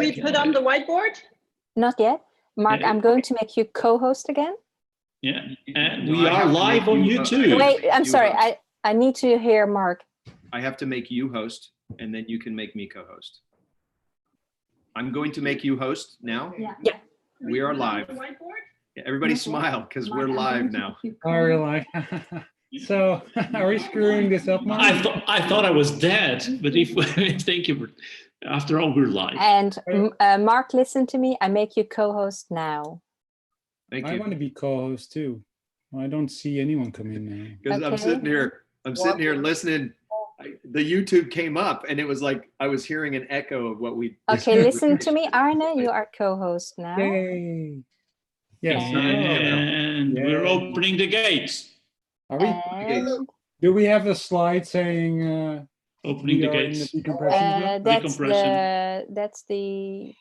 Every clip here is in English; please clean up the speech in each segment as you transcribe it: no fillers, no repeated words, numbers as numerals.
we put on the whiteboard? Not yet. Mark, Yeah. I'm going to make you co-host again. Yeah, and No, we I are have to live make on you, YouTube. Wait, I'm you sorry. host. I need to hear Mark. I have to make you host, and then you can make me co-host. I'm going to make you host now. Yeah. Yeah. We are live. The whiteboard? Yeah, everybody smile because we're live now. Are we live? So, are we screwing this up, Mark? I thought I was dead, but if thank you. After all, we're live. And Mark, listen to me. I make you co-host now. Thank I you. want to be co-host too. I don't see anyone come in now. Because I'm Okay. sitting here listening. The YouTube came up and it was like I was hearing an echo of what we. Okay, listen to me, Arne. You are co-host now. Yay! Yes. And Yeah. we're opening the gates. Are we? And Do we have a slide saying Opening we the are in the gates. decompression zone? that's the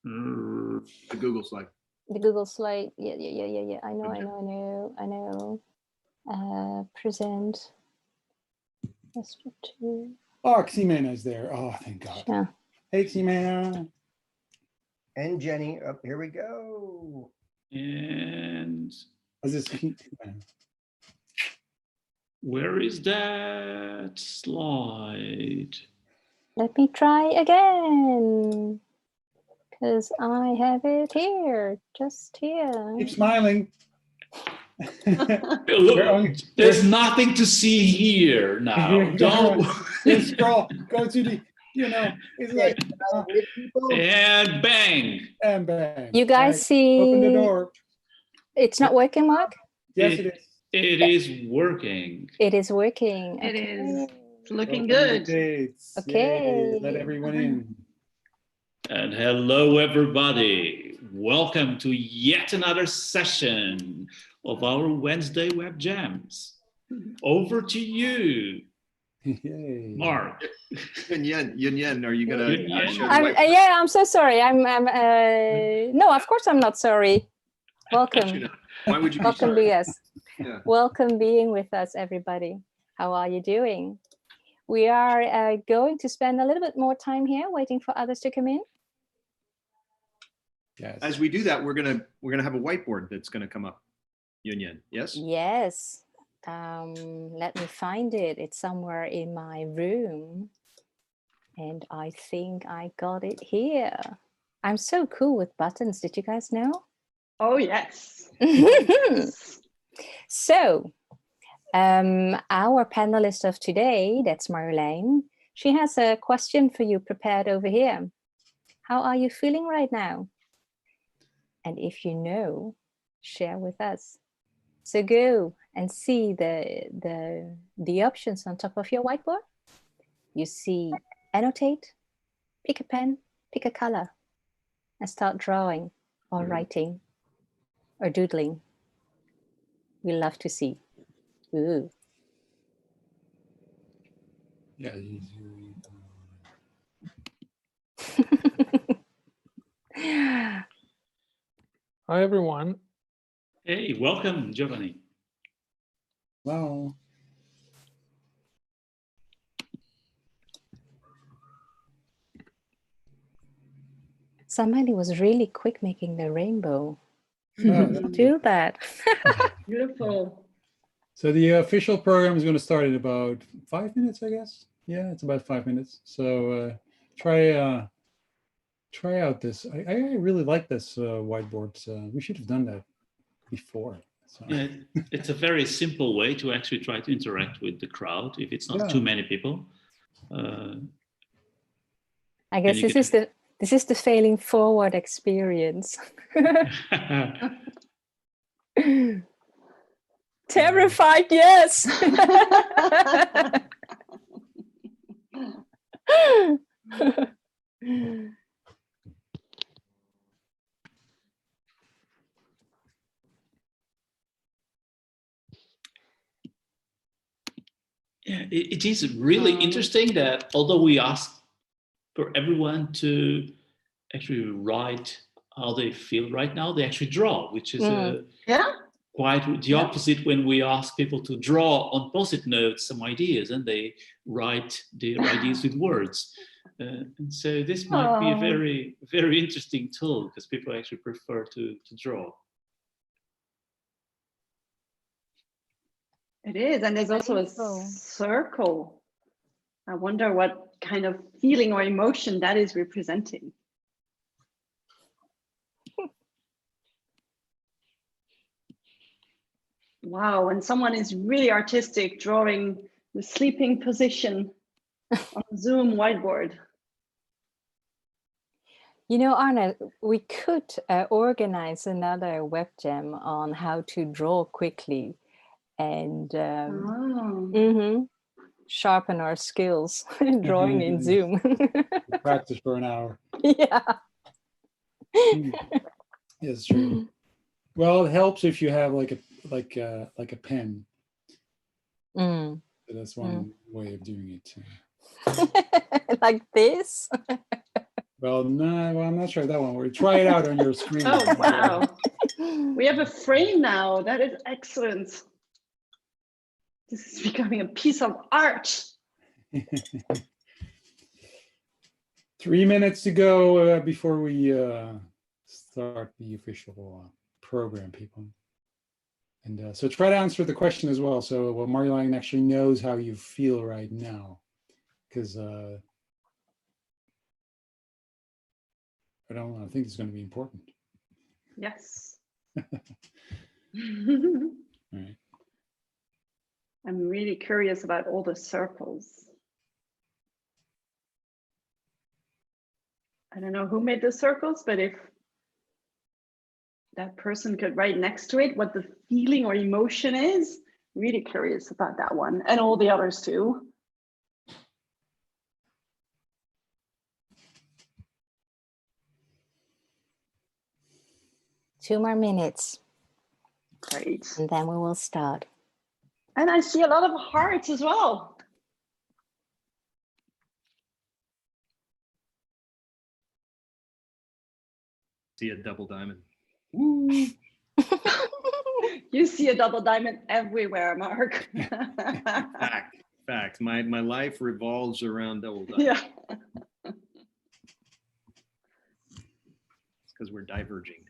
The Google slide. the Google slide. Yeah. I know. Present. That's for two. Oh, Ximena is there. Oh, thank God. Yeah. Hey, Ximena. And Jenny, up here we go. And Is this Ximena? where is that slide? Let me try again. Because I have it here, just here. Keep smiling. Look, there's nothing to see here now. Don't. Just scroll. Go to the. It's like And bang. and bang. You guys Right. see? Open the door. It's not working, Mark? Yes, it is. It is working. It is working. It okay. is. It's looking Open the good. gates. Okay. Yay. Let everyone in. And hello, everybody. Welcome to yet another session of our Wednesday Web Jams. Over to you, Yay. Mark. Yun, are you gonna Yun Yen. show the whiteboard? Yeah, I'm so sorry. No, of course I'm not sorry. Welcome. Why would you be Welcome, sorry? BS. Yeah. Welcome being with us, everybody. How are you doing? We are going to spend a little bit more time here waiting for others to come in. Yes. As we do that, we're gonna have a whiteboard that's gonna come up. Yun, yes? Yes. Let me find it. It's somewhere in my room. And I think I got it here. I'm so cool with buttons. Did you guys know? Oh, yes. So, our panelist of today, that's Marjolein, she has a question for you prepared over here. How are you feeling right now? And if you know, share with us. So go and see the options on top of your whiteboard. You see annotate, pick a pen, pick a color, and start drawing or writing or doodling. We love to see. Ooh. Yeah. Hi, everyone. Hey, welcome, Giovanni. Wow. Somebody was really quick making the rainbow. Oh, Do that. Beautiful. so the official program is going to start in about 5 minutes, I guess. Yeah, it's about 5 minutes. So try out this. I really like this whiteboard. We should have done that before. So. Yeah, it's a very simple way to actually try to interact with the crowd if it's not Yeah. too many people. I guess you this is the failing forward experience. Terrified, yes. Yeah, it is really interesting that although we asked for everyone to actually write how they feel right now, they actually draw, which is Yeah? quite the opposite when we ask people to draw on post-it notes some ideas, and they write their ideas with words. And so this might be a very, very interesting tool because people actually prefer to draw. It is, and there's also a Wonderful. circle. I wonder what kind of feeling or emotion that is representing. Wow, when someone is really artistic, drawing the sleeping position on Zoom whiteboard. You know, Arne, we could organize another web jam on how to draw quickly and sharpen our skills drawing in Zoom. Practice for an hour. Yeah. Yes, true. Well, it helps if you have like a pen. Mm. So that's one way of doing it. Like this. Well, no, well, I'm not sure that one. We'll try it out on your screen. Oh, wow. We have a frame now. That is excellent. This is becoming a piece of art. 3 minutes to go before we start the official program, people. And so try to answer the question as well. So Marjolein actually knows how you feel right now, because I don't know, I think it's going to be important. Yes. All right. I'm really curious about all the circles. I don't know who made the circles, but if that person could write next to it what the feeling or emotion is, really curious about that one, and all the others too. Two more minutes. Great. And then we will start. And I see a lot of hearts as well. See a double diamond. Woo. You see a double diamond everywhere, Mark. Fact. My life revolves around double diamonds. Yeah. It's because we're diverging now.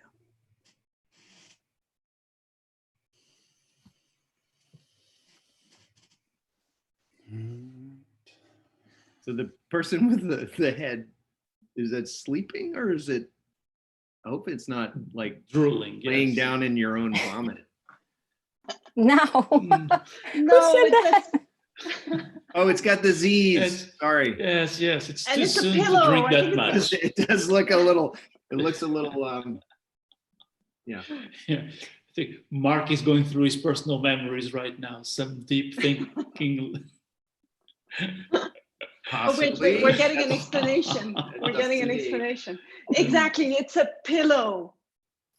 So the person with the head, is that sleeping or is it? I hope it's not like Drooling, laying yes. down in your own vomit. No. No, said it's Oh, it's got the Z's. Yes. Sorry. Yes, it's And too it's a soon pillow. to drink I that think much. It does look a little. It looks a little. Yeah. Yeah. I think Mark is going through his personal memories right now. Some deep thinking. Oh, wait, we're getting an explanation. We're getting an explanation. Exactly, it's a pillow.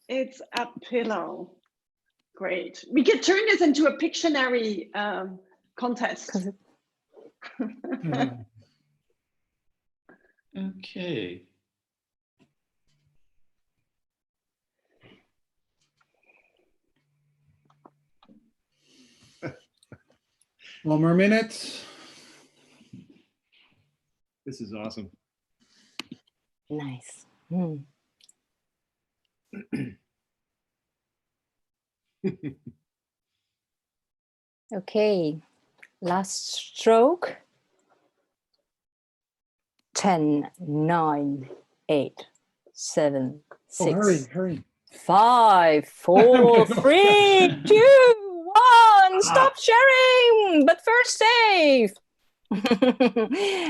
It's a pillow. Great. We could turn this into a Pictionary contest. Okay. One more minute. This is awesome. Nice. Okay, last stroke. 10, 9, 8, 7, 6, Hurry. 5, 4, 3, 2, 1. Stop sharing, but first save.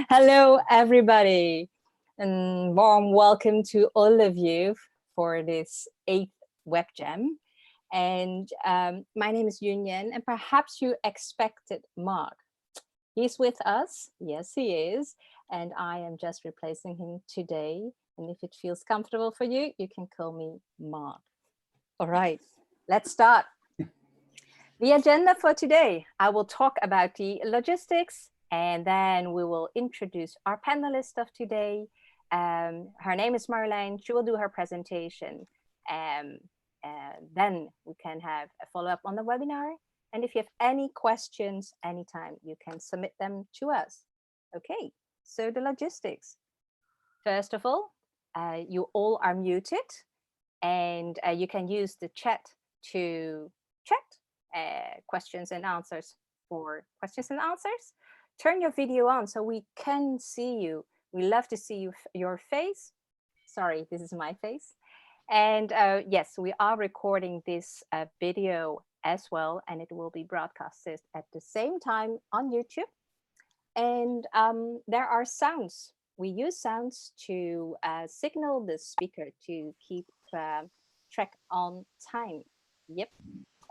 Hello, everybody, and warm welcome to all of you for this 8th web jam. And my name is Yunyan, and perhaps you expected Mark. He's with us. Yes, he is. And I am just replacing him today. And if it feels comfortable for you, you can call me Mark. All right, let's start. The agenda for today, I will talk about the logistics, and then we will introduce our panelist of today. Her name is Marjolein. She will do her presentation. then we can have a follow-up on the webinar. And if you have any questions anytime, you can submit them to us. Okay, so the logistics. First of all, you all are muted, and you can use the chat to chat questions and answers for questions and answers. Turn your video on so we can see you. We love to see your face. Sorry, this is my face. And yes, we are recording this video as well, and it will be broadcasted at the same time on YouTube. And there are sounds. We use sounds to signal the speaker to keep track on time. Yep.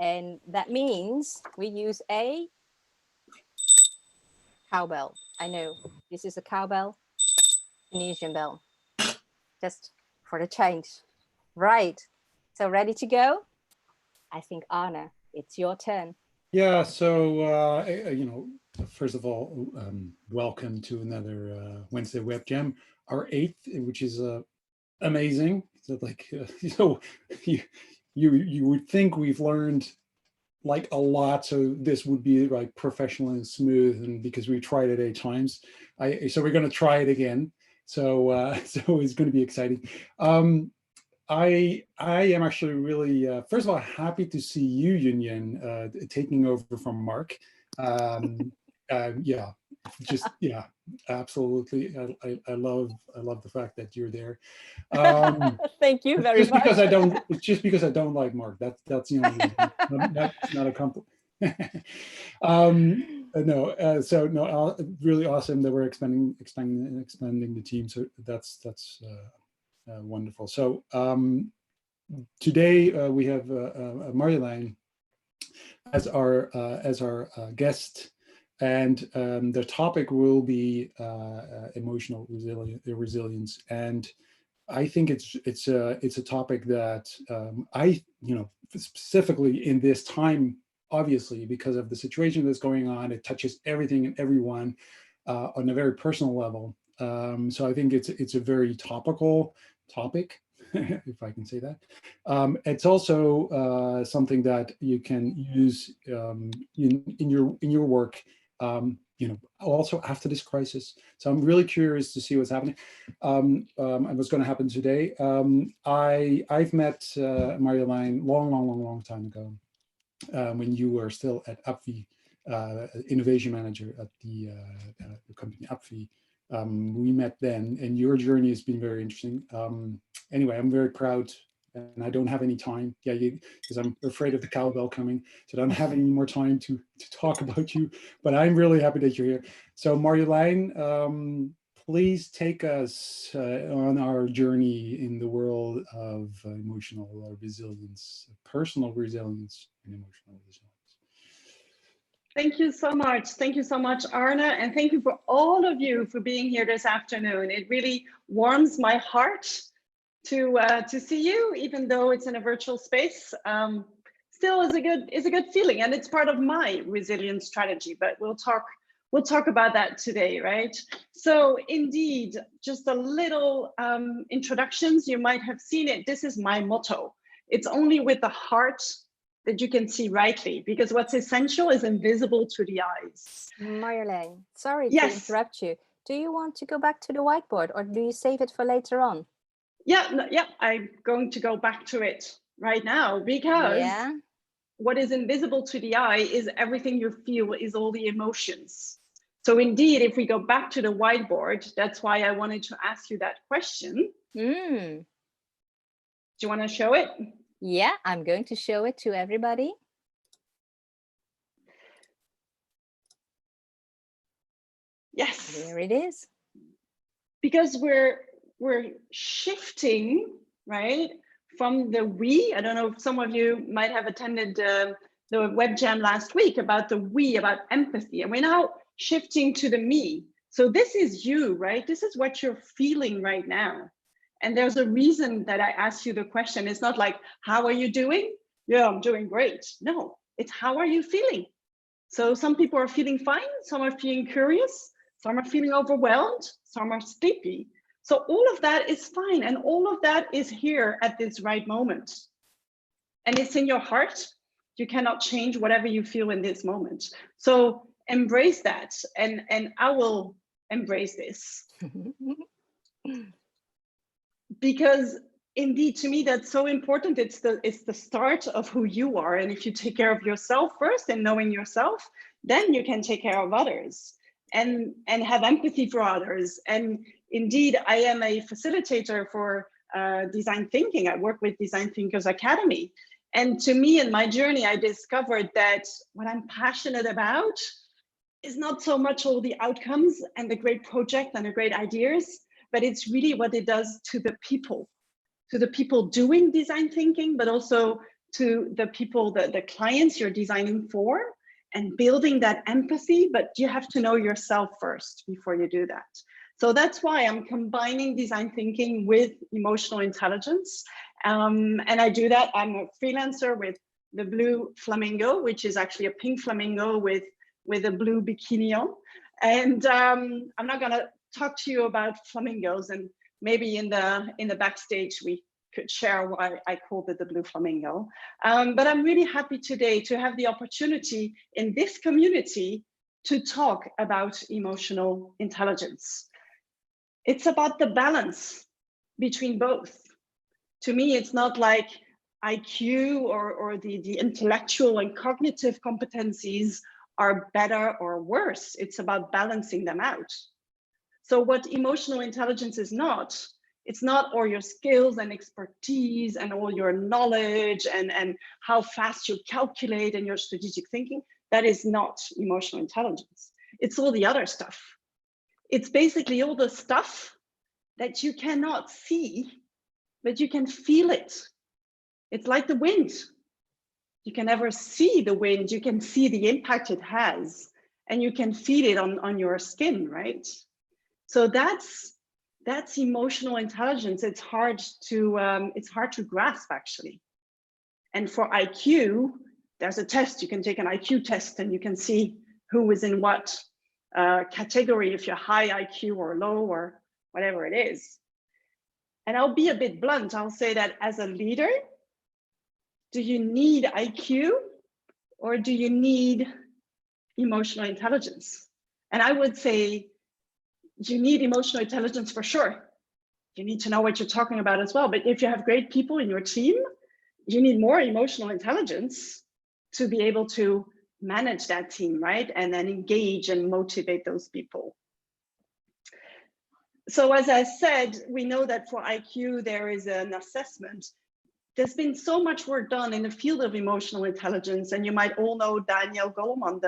And that means we use a cowbell. I know this is a cowbell, Tunisian bell, just for the change. Right. So ready to go? I think, Arne, it's your turn. Yeah, so, you know, first of all, welcome to another Wednesday Web Jam, our 8th, which is amazing. So like, so you would think we've learned like a lot, so this would be like professional and smooth, and because we tried it 8 times, so we're going to try it again. So so it's going to be exciting. I am actually really, first of all, happy to see you, Yunyan, taking over from Mark. Yeah, just, yeah, absolutely. I love the fact that you're there. Thank you very much. It's just because I don't like Mark. That's the only reason. That's not a compliment. No, so no, really awesome that we're expanding the team. So that's wonderful. So today we have Marjolein as our guest, and the topic will be emotional resilience. And I think it's a topic that specifically in this time, obviously because of the situation that's going on, it touches everything and everyone on a very personal level. So I think it's a very topical topic, if I can say that. It's also something that you can use in your work, also after this crisis. So I'm really curious to see what's happening and what's going to happen today. I've met Marjolein long time ago, when you were still at AppV, innovation manager at the company AppV. We met then, and your journey has been very interesting. Anyway, I'm very proud, and I don't have any time, because I'm afraid of the cowbell coming, so I don't have any more time to talk about you, but I'm really happy that you're here. So Marjolein, please take us on our journey in the world of emotional resilience, personal resilience and emotional resilience. Thank you so much. Thank you so much, Arne. And thank you for all of you for being here this afternoon. It really warms my heart to see you, even though it's in a virtual space. Still is a good feeling, and it's part of my resilience strategy, but we'll talk about that today, right? So indeed, just a little introductions. You might have seen it. This is my motto. It's only with the heart that you can see rightly, because what's essential is invisible to the eyes. Marjolein, sorry Yes. to interrupt you. Do you want to go back to the whiteboard, or do you save it for later on? Yeah, I'm going to go back to it right now, because what is invisible to the eye is everything you feel, is all the emotions. So indeed, if we go back to the whiteboard, that's why I wanted to ask you that question. Do you want to show it? Yeah, I'm going to show it to everybody. Yes. There it is. Because we're shifting, right, from the we. I don't know if some of you might have attended the web jam last week about the we, about empathy, and we're now shifting to the me. So this is you, right? This is what you're feeling right now. And there's a reason that I asked you the question. It's not like, how are you doing? Yeah, I'm doing great. No, it's how are you feeling? So some people are feeling fine, some are feeling curious, some are feeling overwhelmed, some are sleepy. So all of that is fine, and all of that is here at this right moment. and it's in your heart. You cannot change whatever you feel in this moment. So embrace that, and I will embrace this. Because indeed, to me, that's so important. It's the start of who you are. And if you take care of yourself first and knowing yourself, then you can take care of others and have empathy for others. And indeed, I am a facilitator for design thinking. I work with Design Thinkers Academy. And to me, in my journey, I discovered that what I'm passionate about is not so much all the outcomes and the great project and the great ideas, but it's really what it does to the people doing design thinking, but also to the people, the clients you're designing for, and building that empathy. But you have to know yourself first before you do that. So that's why I'm combining design thinking with emotional intelligence. And I do that. I'm a freelancer with the blue flamingo, which is actually a pink flamingo with a blue bikini on. And I'm not gonna talk to you about flamingos, and maybe in the backstage we could share why I called it the blue flamingo. But I'm really happy today to have the opportunity in this community to talk about emotional intelligence. It's about the balance between both. To me, it's not like IQ or the intellectual and cognitive competencies are better or worse. It's about balancing them out. So what emotional intelligence is not, it's not all your skills and expertise and all your knowledge and how fast you calculate and your strategic thinking. That is not emotional intelligence. It's all the other stuff. It's basically all the stuff that you cannot see, but you can feel it. It's like the wind. You can never see the wind, you can see the impact it has, and you can feel it on your skin, right? So that's emotional intelligence. It's hard to grasp, actually. And for IQ, there's a test. You can take an IQ test and you can see who is in what category, if you're high IQ or low or whatever it is. And I'll be a bit blunt. I'll say that as a leader, do you need IQ or do you need emotional intelligence? And I would say you need emotional intelligence for sure. You need to know what you're talking about as well. But if you have great people in your team, you need more emotional intelligence to be able to manage that team, right? And then engage and motivate those people. So as I said, we know that for IQ, there is an assessment. There's been so much work done in the field of emotional intelligence, and you might all know Daniel Goleman,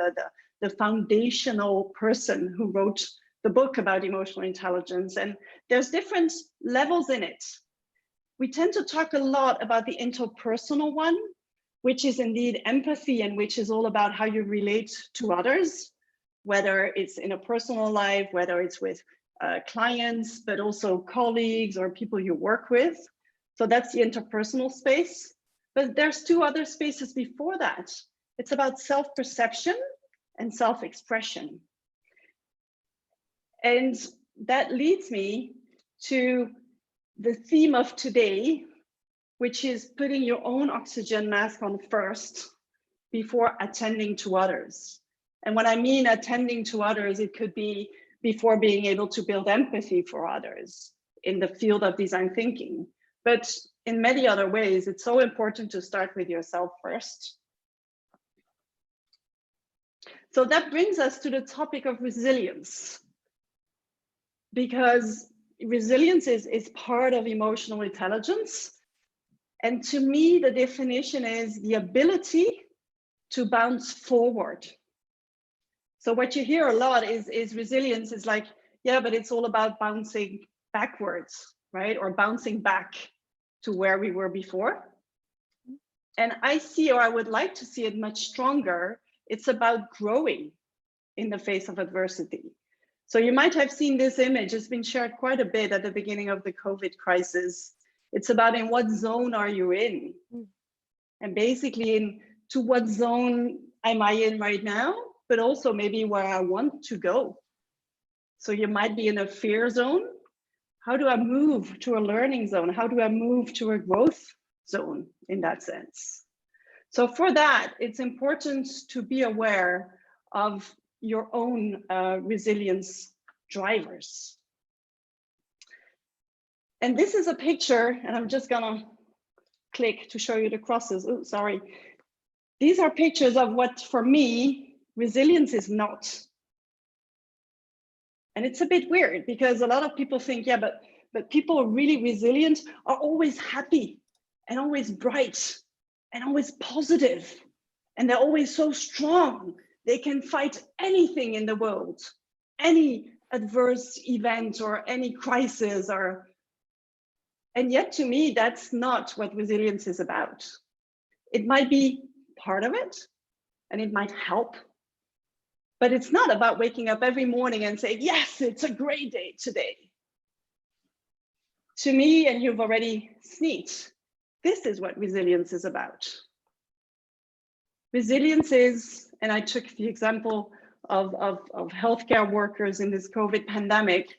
the foundational person who wrote the book about emotional intelligence, and there's different levels in it. We tend to talk a lot about the interpersonal one, which is indeed empathy, and which is all about how you relate to others, whether it's in a personal life, whether it's with clients, but also colleagues or people you work with. So that's the interpersonal space. But there's two other spaces before that. It's about self-perception and self-expression. And that leads me to the theme of today, which is putting your own oxygen mask on first before attending to others. And when I mean attending to others, it could be before being able to build empathy for others in the field of design thinking. But in many other ways, it's so important to start with yourself first. So that brings us to the topic of resilience, because resilience is part of emotional intelligence. And to me, the definition is the ability to bounce forward. So what you hear a lot is resilience is like, yeah, but it's all about bouncing backwards, right? Or bouncing back to where we were before. And I see, or I would like to see it much stronger. It's about growing in the face of adversity. So you might have seen this image. It's been shared quite a bit at the beginning of the COVID crisis. It's about in what zone are you in? And basically to what zone am I in right now, but also maybe where I want to go. So you might be in a fear zone. How do I move to a learning zone? How do I move to a growth zone in that sense. So for that, it's important to be aware of your own resilience drivers. And this is a picture, and I'm just gonna click to show you the crosses. Oh, sorry. These are pictures of what, for me, resilience is not. And it's a bit weird because a lot of people think, yeah, but people really resilient are always happy and always bright and always positive. And they're always so strong. They can fight anything in the world, any adverse event or any crisis or. And yet to me, that's not what resilience is about. It might be part of it and it might help, but it's not about waking up every morning and saying, yes, it's a great day today. To me, and you've already sneaked, this is what resilience is about. Resilience is, and I took the example of healthcare workers in this COVID pandemic,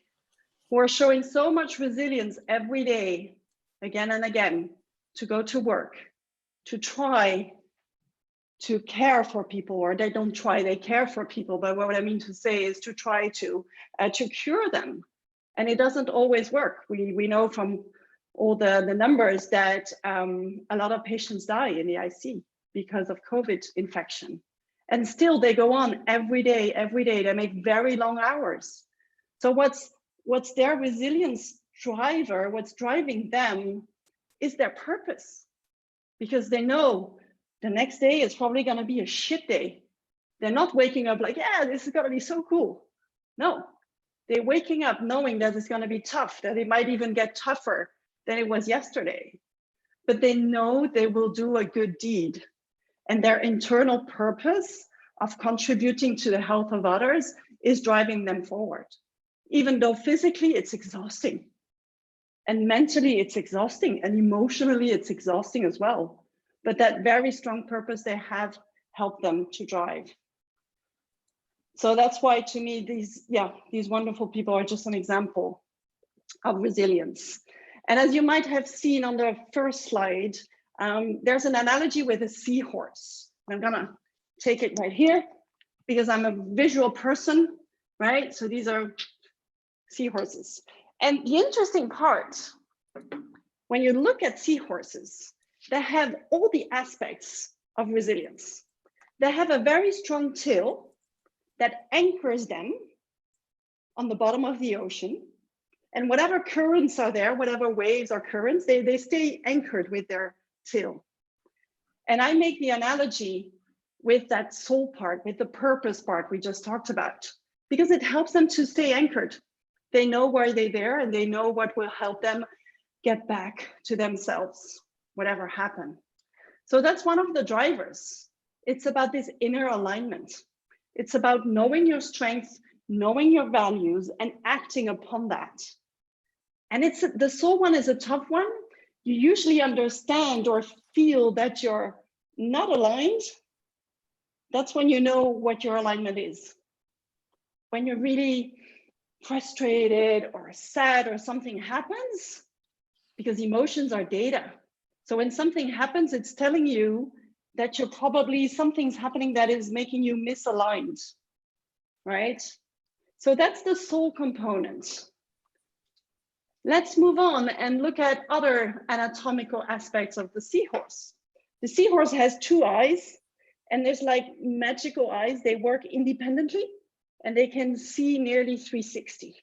who are showing so much resilience every day, again and again, to go to work, to try to care for people, or they don't try, they care for people. But what I mean to say is to try to cure them. And it doesn't always work. We know from all the numbers that a lot of patients die in the IC because of COVID infection. And still they go on every day, they make very long hours. So what's their resilience driver, what's driving them is their purpose, because they know the next day is probably going to be a shit day. They're not waking up like, yeah, this is going to be so cool. No, they're waking up knowing that it's going to be tough, that it might even get tougher than it was yesterday. But they know they will do a good deed. And their internal purpose of contributing to the health of others is driving them forward. Even though physically it's exhausting, and mentally it's exhausting, and emotionally it's exhausting as well. But that very strong purpose they have helped them to drive. So that's why, to me, these wonderful people are just an example of resilience. And as you might have seen on the first slide, there's an analogy with a seahorse. I'm gonna take it right here because I'm a visual person, right? So these are seahorses. And the interesting part, when you look at seahorses, they have all the aspects of resilience. They have a very strong tail that anchors them on the bottom of the ocean. And whatever currents are there, whatever waves or currents, they stay anchored with their tail. And I make the analogy with that soul part, with the purpose part we just talked about, because it helps them to stay anchored. They know why they're there and they know what will help them get back to themselves, whatever happened. So that's one of the drivers. It's about this inner alignment. It's about knowing your strengths, knowing your values, and acting upon that. And the soul one is a tough one. You usually understand or feel that you're not aligned. That's when you know what your alignment is. When you're really frustrated or sad or something happens, because emotions are data. So when something happens, it's telling you that you're probably, something's happening that is making you misaligned, right? So that's the soul component. Let's move on and look at other anatomical aspects of the seahorse. The seahorse has two eyes, and there's like magical eyes. They work independently and they can see nearly 360,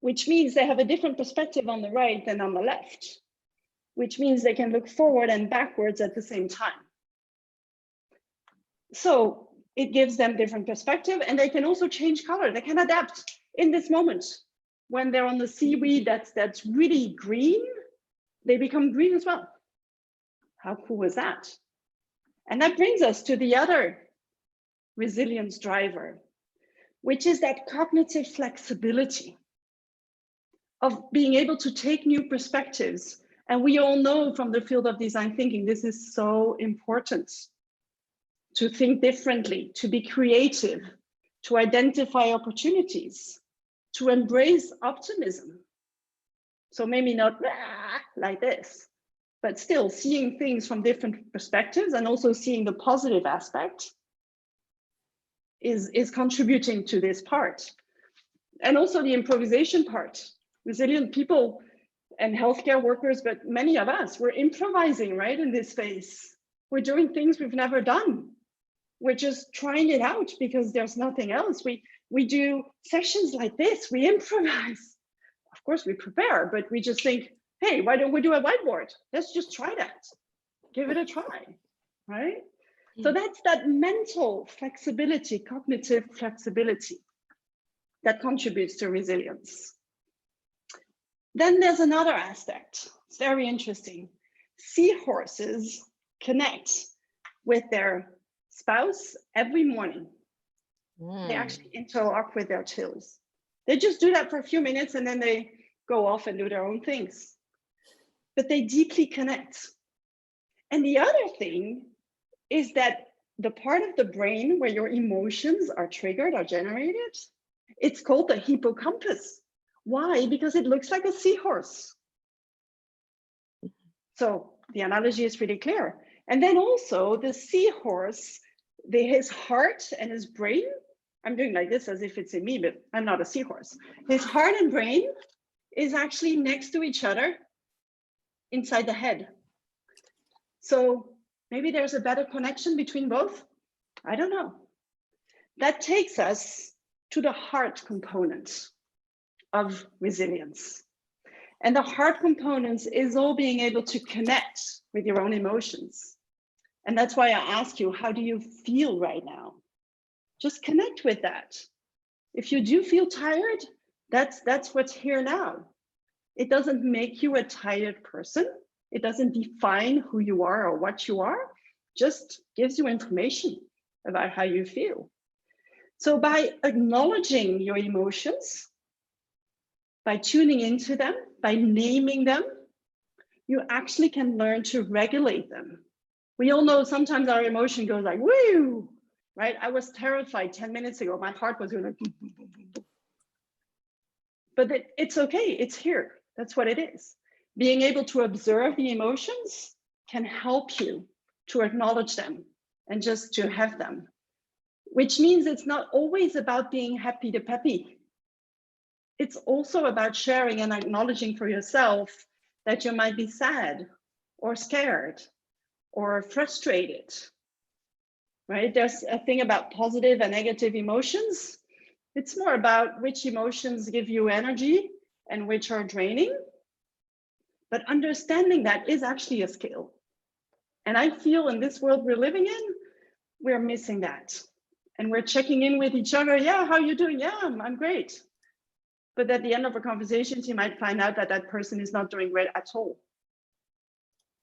which means they have a different perspective on the right than on the left, which means they can look forward and backwards at the same time. So it gives them different perspective, and they can also change color. They can adapt in this moment. When they're on the seaweed that's really green, they become green as well. How cool is that? And that brings us to the other resilience driver, which is that cognitive flexibility of being able to take new perspectives. And we all know from the field of design thinking, this is so important, to think differently, to be creative, to identify opportunities, to embrace optimism. So maybe not like this, but still seeing things from different perspectives and also seeing the positive aspect is contributing to this part. And also the improvisation part. Resilient people and healthcare workers, but many of us, we're improvising, right, in this space. We're doing things we've never done. We're just trying it out because there's nothing else. We do sessions like this, we improvise. Of course we prepare, but we just think, hey, why don't we do a whiteboard? Let's just try that. Give it a try, right? So that's that mental flexibility, cognitive flexibility that contributes to resilience. Then there's another aspect. It's very interesting. Seahorses connect with their spouse every morning. They actually interlock with their tails. They just do that for a few minutes and then they go off and do their own things. But they deeply connect. And the other thing is that the part of the brain where your emotions are triggered or generated, it's called the hippocampus. Why? Because it looks like a seahorse. So the analogy is pretty clear. And then also the seahorse, his heart and his brain, I'm doing like this as if it's in me, but I'm not a seahorse. His heart and brain is actually next to each other inside the head. So maybe there's a better connection between both. I don't know. That takes us to the heart component of resilience. And the heart components is all being able to connect with your own emotions. And that's why I ask you, how do you feel right now? Just connect with that. If you do feel tired, that's what's here now. It doesn't make you a tired person. It doesn't define who you are or what you are, just gives you information about how you feel. So by acknowledging your emotions, by tuning into them, by naming them, you actually can learn to regulate them. We all know sometimes our emotion goes like, woo, right? I was terrified 10 minutes ago. My heart was going like, boom, boom, boom, boom, boom. But it's okay, it's here. That's what it is. Being able to observe the emotions can help you to acknowledge them and just to have them, which means it's not always about being happy to peppy. It's also about sharing and acknowledging for yourself that you might be sad or scared or frustrated, right? There's a thing about positive and negative emotions. It's more about which emotions give you energy and which are draining. But understanding that is actually a skill. And I feel in this world we're living in, we're missing that. And we're checking in with each other. Yeah, how are you doing? Yeah, I'm great. But at the end of a conversation, you might find out that that person is not doing great at all.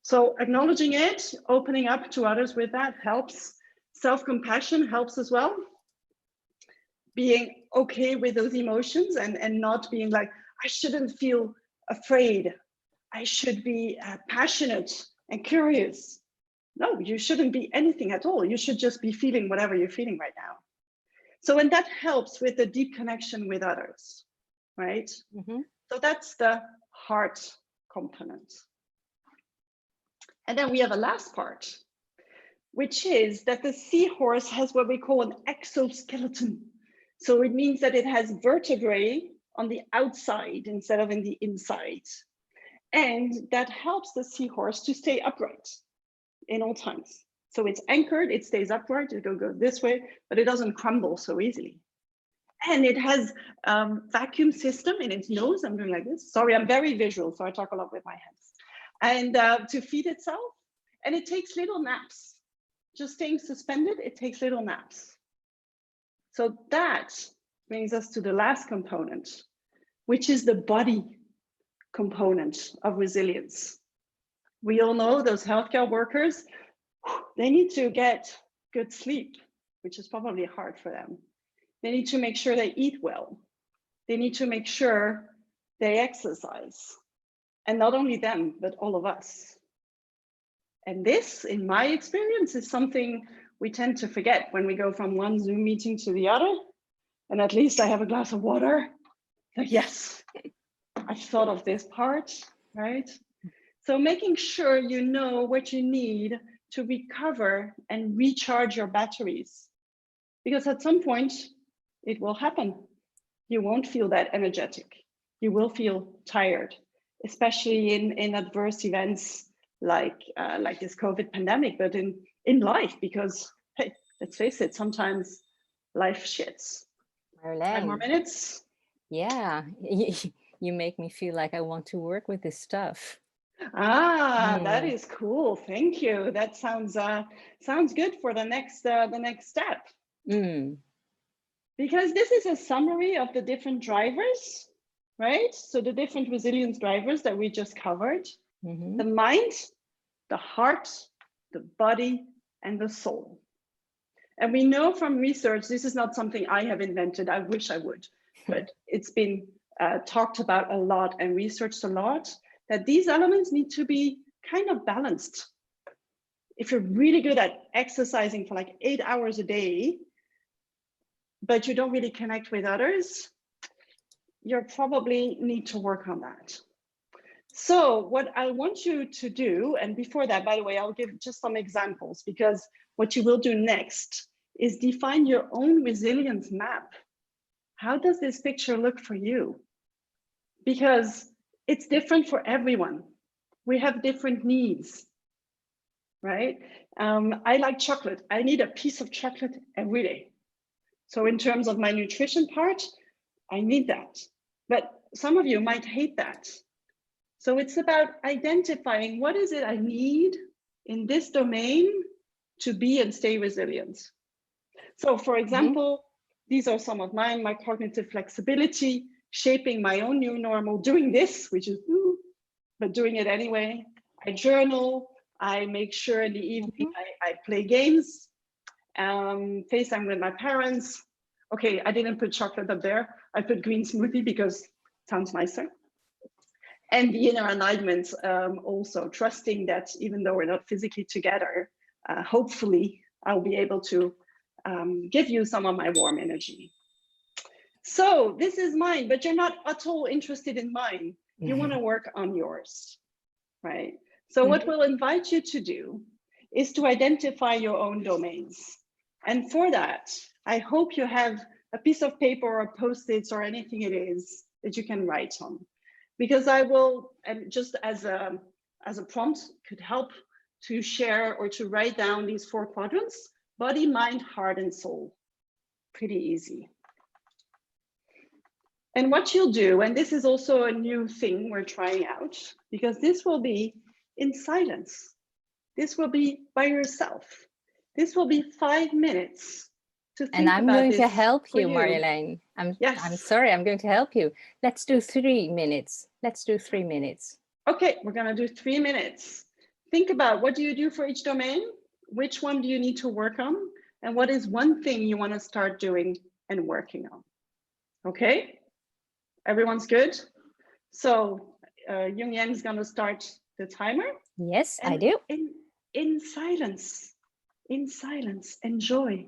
So acknowledging it, opening up to others with that helps. Self-compassion helps as well. Being okay with those emotions and not being like, I shouldn't feel afraid. I should be passionate and curious. No, you shouldn't be anything at all. You should just be feeling whatever you're feeling right now. So, and that helps with the deep connection with others, right? Mm-hmm. So that's the heart component. And then we have a last part, which is that the seahorse has what we call an exoskeleton. So it means that it has vertebrae on the outside instead of in the inside. And that helps the seahorse to stay upright in all times. So it's anchored, it stays upright, it'll go this way, but it doesn't crumble so easily. And it has a vacuum system in its nose. I'm doing like this. Sorry, I'm very visual, so I talk a lot with my hands. And to feed itself. And it takes little naps. Just staying suspended, it takes little naps. So that brings us to the last component, which is the body component of resilience. We all know those healthcare workers, they need to get good sleep, which is probably hard for them. They need to make sure they eat well. They need to make sure they exercise. And not only them, but all of us. And this, in my experience, is something we tend to forget when we go from one Zoom meeting to the other. And at least I have a glass of water. Like, yes, I thought of this part, right? So making sure you know what you need to recover and recharge your batteries. Because at some point, it will happen. You won't feel that energetic. You will feel tired, especially in adverse events like this COVID pandemic, but in life, because hey, let's face it, sometimes life shits. 5 more Marjolein, minutes. yeah, you make me feel like I want to work with this stuff. That is cool. Thank you. That sounds good for the next step. Because this is a summary of the different drivers, right? So the different resilience drivers that we just covered: the mind, the heart, the body, and the soul. And we know from research, this is not something I have invented. I wish I would, but it's been talked about a lot and researched a lot, that these elements need to be kind of balanced. If you're really good at exercising for like 8 hours a day, but you don't really connect with others, you probably need to work on that. So what I want you to do, and before that, by the way, I'll give just some examples, because what you will do next is define your own resilience map. How does this picture look for you? Because it's different for everyone. We have different needs, right? I like chocolate. I need a piece of chocolate every day. So in terms of my nutrition part, I need that. But some of you might hate that. So it's about identifying what is it I need in this domain to be and stay resilient. So for example, these are some of mine: my cognitive flexibility, shaping my own new normal, doing this, which is, but doing it anyway. I journal, I make sure in the evening I play games, FaceTime with my parents. Okay, I didn't put chocolate up there. I put green smoothie because it sounds nicer. And the inner alignment, also trusting that even though we're not physically together, hopefully I'll be able to give you some of my warm energy. So this is mine, but you're not at all interested in mine. You want to work on yours, right? So what we'll invite you to do is to identify your own domains. And for that, I hope you have a piece of paper or Post-its or anything it is that you can write on. Because I will, and just as a prompt, could help to share or to write down these 4 quadrants: body, mind, heart, and soul. Pretty easy. And what you'll do, and this is also a new thing we're trying out, because this will be in silence. This will be by yourself. This will be 5 minutes to think and I'm about going this to help you, for Marjolein. I'm Yes. sorry, I'm going to help you. Let's do 3 minutes. Let's do 3 minutes. Okay, we're gonna do 3 minutes. Think about, what do you do for each domain? Which one do you need to work on? And what is one thing you want to start doing and working on? Okay, everyone's good? So Jung Yang is gonna start the timer. Yes, And I do. In silence, enjoy.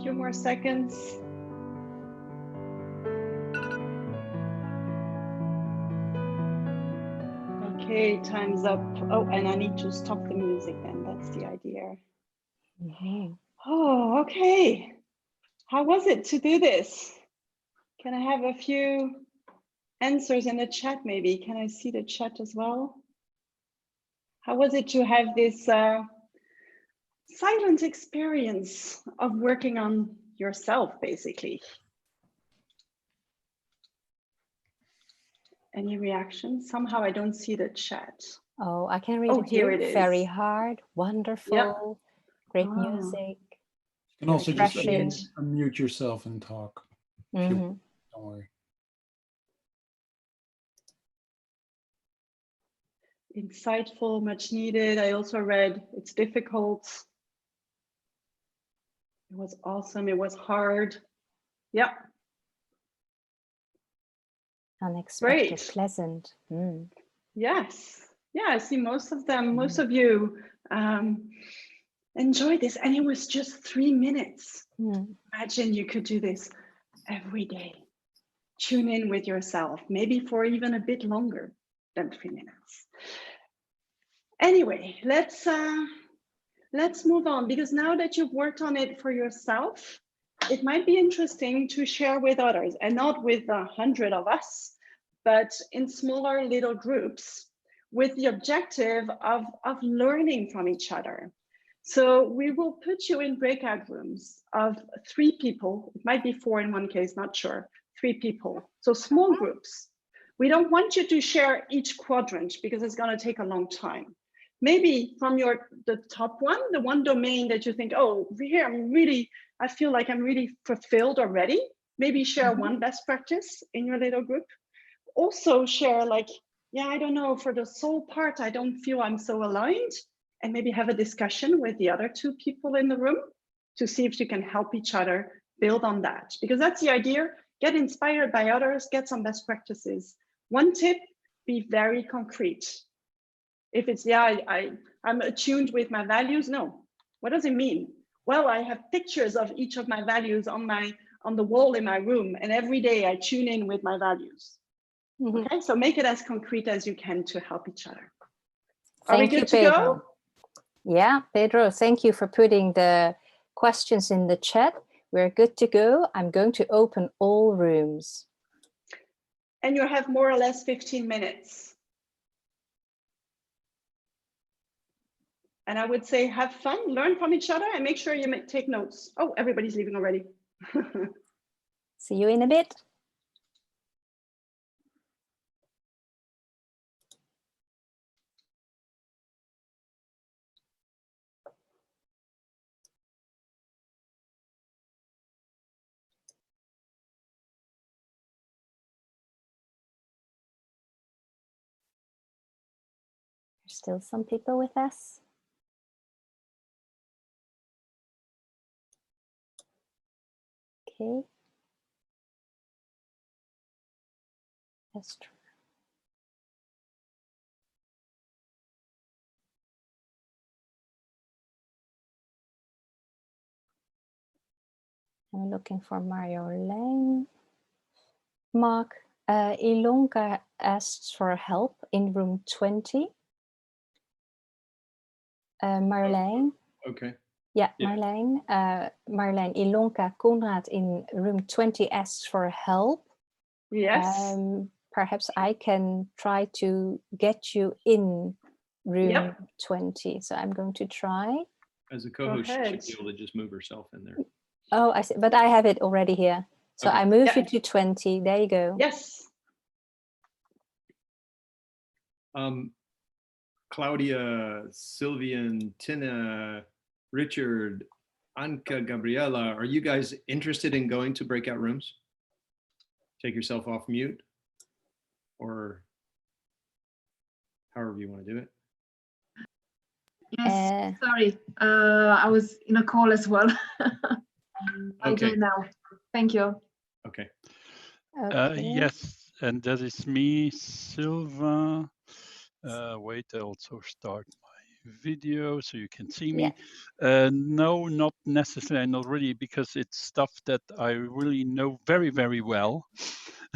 few more seconds. Okay, time's up. Oh, and I need to stop the music then. That's the idea. Oh, okay. How was it to do this? Can I have a few answers in the chat maybe? Can I see the chat as well? How was it to have this silent experience of working on yourself, basically? Any reactions? Somehow I don't see the chat. Oh, I can read Oh, it here here. it is. Very hard, wonderful, great music. You can also just Refreshing. unmute yourself and talk. Don't worry. Insightful, much needed. I also read it's difficult. It was awesome. It was hard. Yeah. Unexpected, Great. pleasant. Yes. Yeah, I see most of them, most of you enjoyed this. And it was just 3 minutes. Imagine you could do this every day. Tune in with yourself, maybe for even a bit longer than 3 minutes. Anyway, let's move on, because now that you've worked on it for yourself, it might be interesting to share with others, and not with 100 of us, but in smaller little groups with the objective of learning from each other. So we will put you in breakout rooms of 3 people. It might be 4 in one case, not sure. 3 people. So small groups. We don't want you to share each quadrant because it's going to take a long time. Maybe from the top one, the one domain that you think, oh, here I feel like I'm really fulfilled already. Maybe share one best practice in your little group. Also share like, yeah, I don't know, for the soul part, I don't feel I'm so aligned. And maybe have a discussion with the other 2 people in the room to see if you can help each other build on that. Because that's the idea. Get inspired by others, get some best practices. One tip, be very concrete. If it's, yeah, I'm attuned with my values, no. What does it mean? Well, I have pictures of each of my values on the wall in my room, and every day I tune in with my values. Okay, so make it as concrete as you can to help each other. Are we good to go? Yeah, Pedro, thank you for putting the questions in the chat. We're good to go. I'm going to open all rooms. And you have more or less 15 minutes. And I would say have fun, learn from each other, and make sure you take notes. Oh, everybody's leaving already. See you in a bit. There's still some people with us. Okay. That's true. I'm looking for Marjolein. Mark, Ilonka asks for help in room 20. Marjolein. Okay. Yeah, Marjolein. Marjolein, Ilonka Konrad in room 20 asks for help. Yes. Perhaps I can try to get you in room 20. So I'm going to try. As a co-host, she should be able to just move herself in there. Oh, I see. But I have it already here. So Okay. I move you to 20. There you go. Yes. Claudia, Sylvian, Tina, Richard, Anka, Gabriela, are you guys interested in going to breakout rooms? Take yourself off mute, or however you want to do it. Yes, sorry, I was in a call as well. I Okay. do now. Thank you. Okay. Yes, and that is me, Silva. Wait, I also start my video so you can see Yeah. me. No, not necessarily, not really, because it's stuff that I really know very, very well.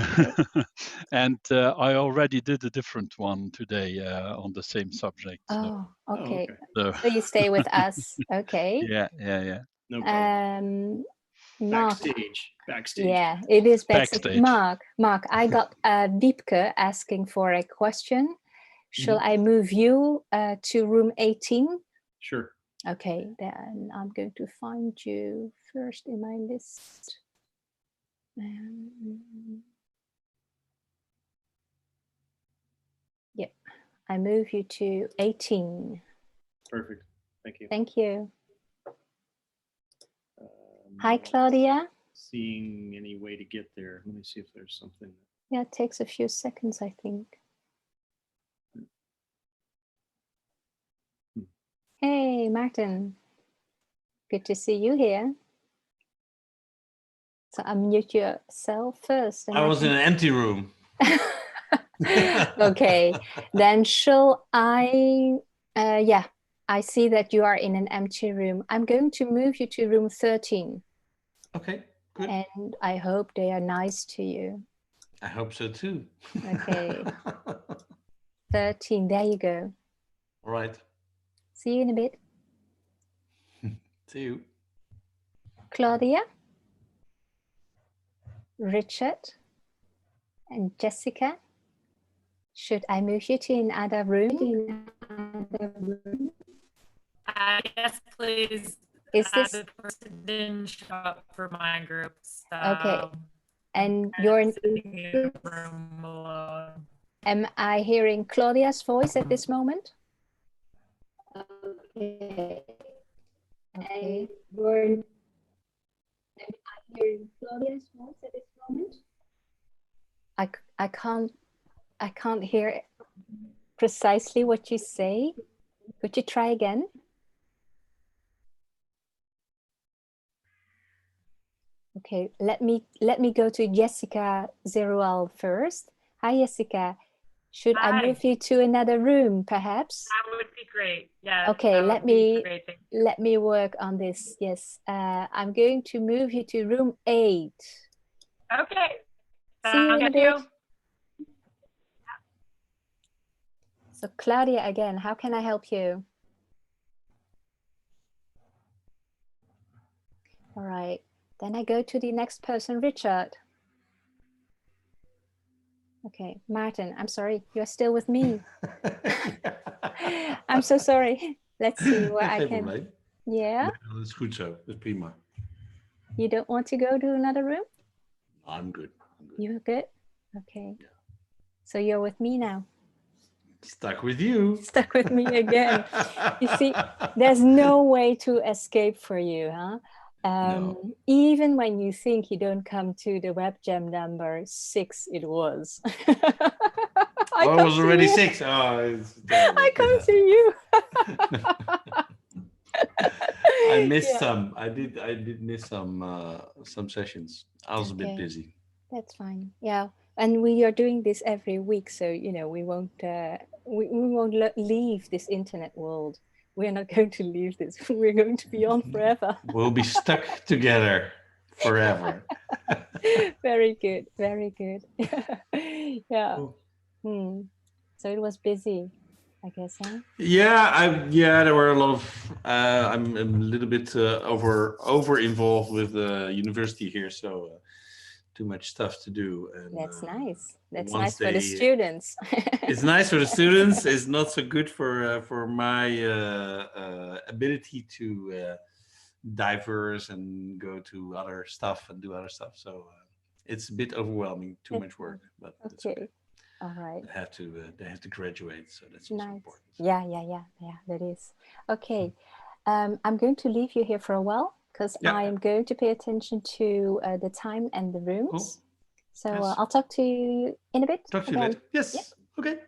Okay. And I already did a different one today on the same subject. Oh, okay. So, So you stay with us. Okay. yeah. No problem. Mark. Backstage. Yeah, it is backstage. Backstage. Mark, I got Wiebke asking for a question. Shall I move you to room 18? Sure. Okay, then I'm going to find you first in my list. Yep, I move you to 18. Perfect. Thank you. Thank you. Hi, Claudia. Seeing any way to get there. Let me see if there's something. Yeah, it takes a few seconds, I think. Hey, Martin. Good to see you here. So unmute yourself first. I was in an empty room. Okay, then shall I, yeah, I see that you are in an empty room. I'm going to move you to room 13. Okay, good. And I hope they are nice to you. I hope so too. Okay. 13, there you go. All right. See you in a bit. See you. Claudia, Richard, and Jessica. Should I move you to another room? Yes, please. Is this the person didn't show up for my group? So okay? And you're in the room alone. Am I hearing Claudia's voice at this moment? Okay. Okay. Am I hearing Claudia's voice at this moment? I can't hear precisely what you say. Could you try again? Okay, let me go to Jessica Zerual first. Hi, Jessica. Should I move you to another room, perhaps? That would be great. Yeah. Okay, let me work on this. Yes, I'm going to move you to room 8. Okay. See you in a bit. So Claudia again, how can I help you? All right, then I go to the next person, Richard. Okay, Martin, I'm sorry, you're still with me. I'm so sorry. Let's see where I can. Probleem. Yeah. Nee, dat is goed zo. Dat is prima. You don't want to go to another room? I'm good. You're good? Okay. Yeah. So you're with me now. Stuck with you. Stuck with me again. You see, there's no way to escape for you, huh? No. Even when you think you don't come to the web jam number 6, it was. I was already 6. Oh, I come to you. I missed some. I did miss some sessions. I was a bit busy. That's fine. Yeah, and we are doing this every week, so you know we won't leave this internet world. We're not going to leave this. We're going to be on forever. We'll be stuck together forever. Very good. Very good. Yeah. Cool. So it was busy, I guess, huh? Yeah, there were a lot of. I'm a little bit over involved with the university here, so too much stuff to do. And, that's nice. That's nice for the students. It's nice for the students. It's not so good for my ability to diverse and go to other stuff and do other stuff. So it's a bit overwhelming. Too much work, but it's okay. All right. They have to graduate, so that's nice. Also important. Yeah, that is. Okay, I'm going to leave you here for a while because I'm going to pay attention to the time and the rooms. Cool. So yes. I'll talk to you in a bit. Talk to you later. Yes. Yeah. Okay.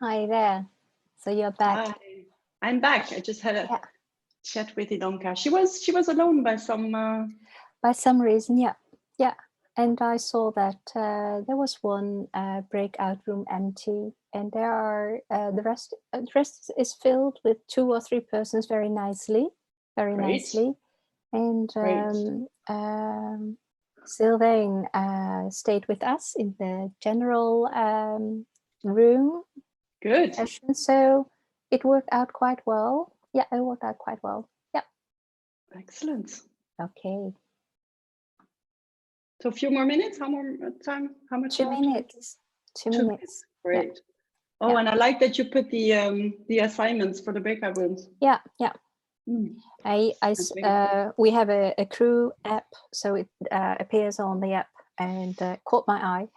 Hi there. So you're back. Hi. I'm back. I just had a Yeah. chat with Ilonka. She was alone by some. By some reason, yeah. Yeah. And I saw that there was one breakout room empty, and there are the rest is filled with 2 or 3 persons very nicely, very Great. nicely. And Great. Sylvain stayed with us in the general room Good. session, so it worked out quite well. Yeah, it worked out quite well. Yeah. Excellent. Okay. So a few more minutes. How more time? How much 2 more? minutes. 2 2 minutes. Great. Yeah. Oh, Yeah. and I like that you put the assignments for the breakout rooms. Yeah, yeah. Mm. We have a crew app, so it appears on the app and caught my eye,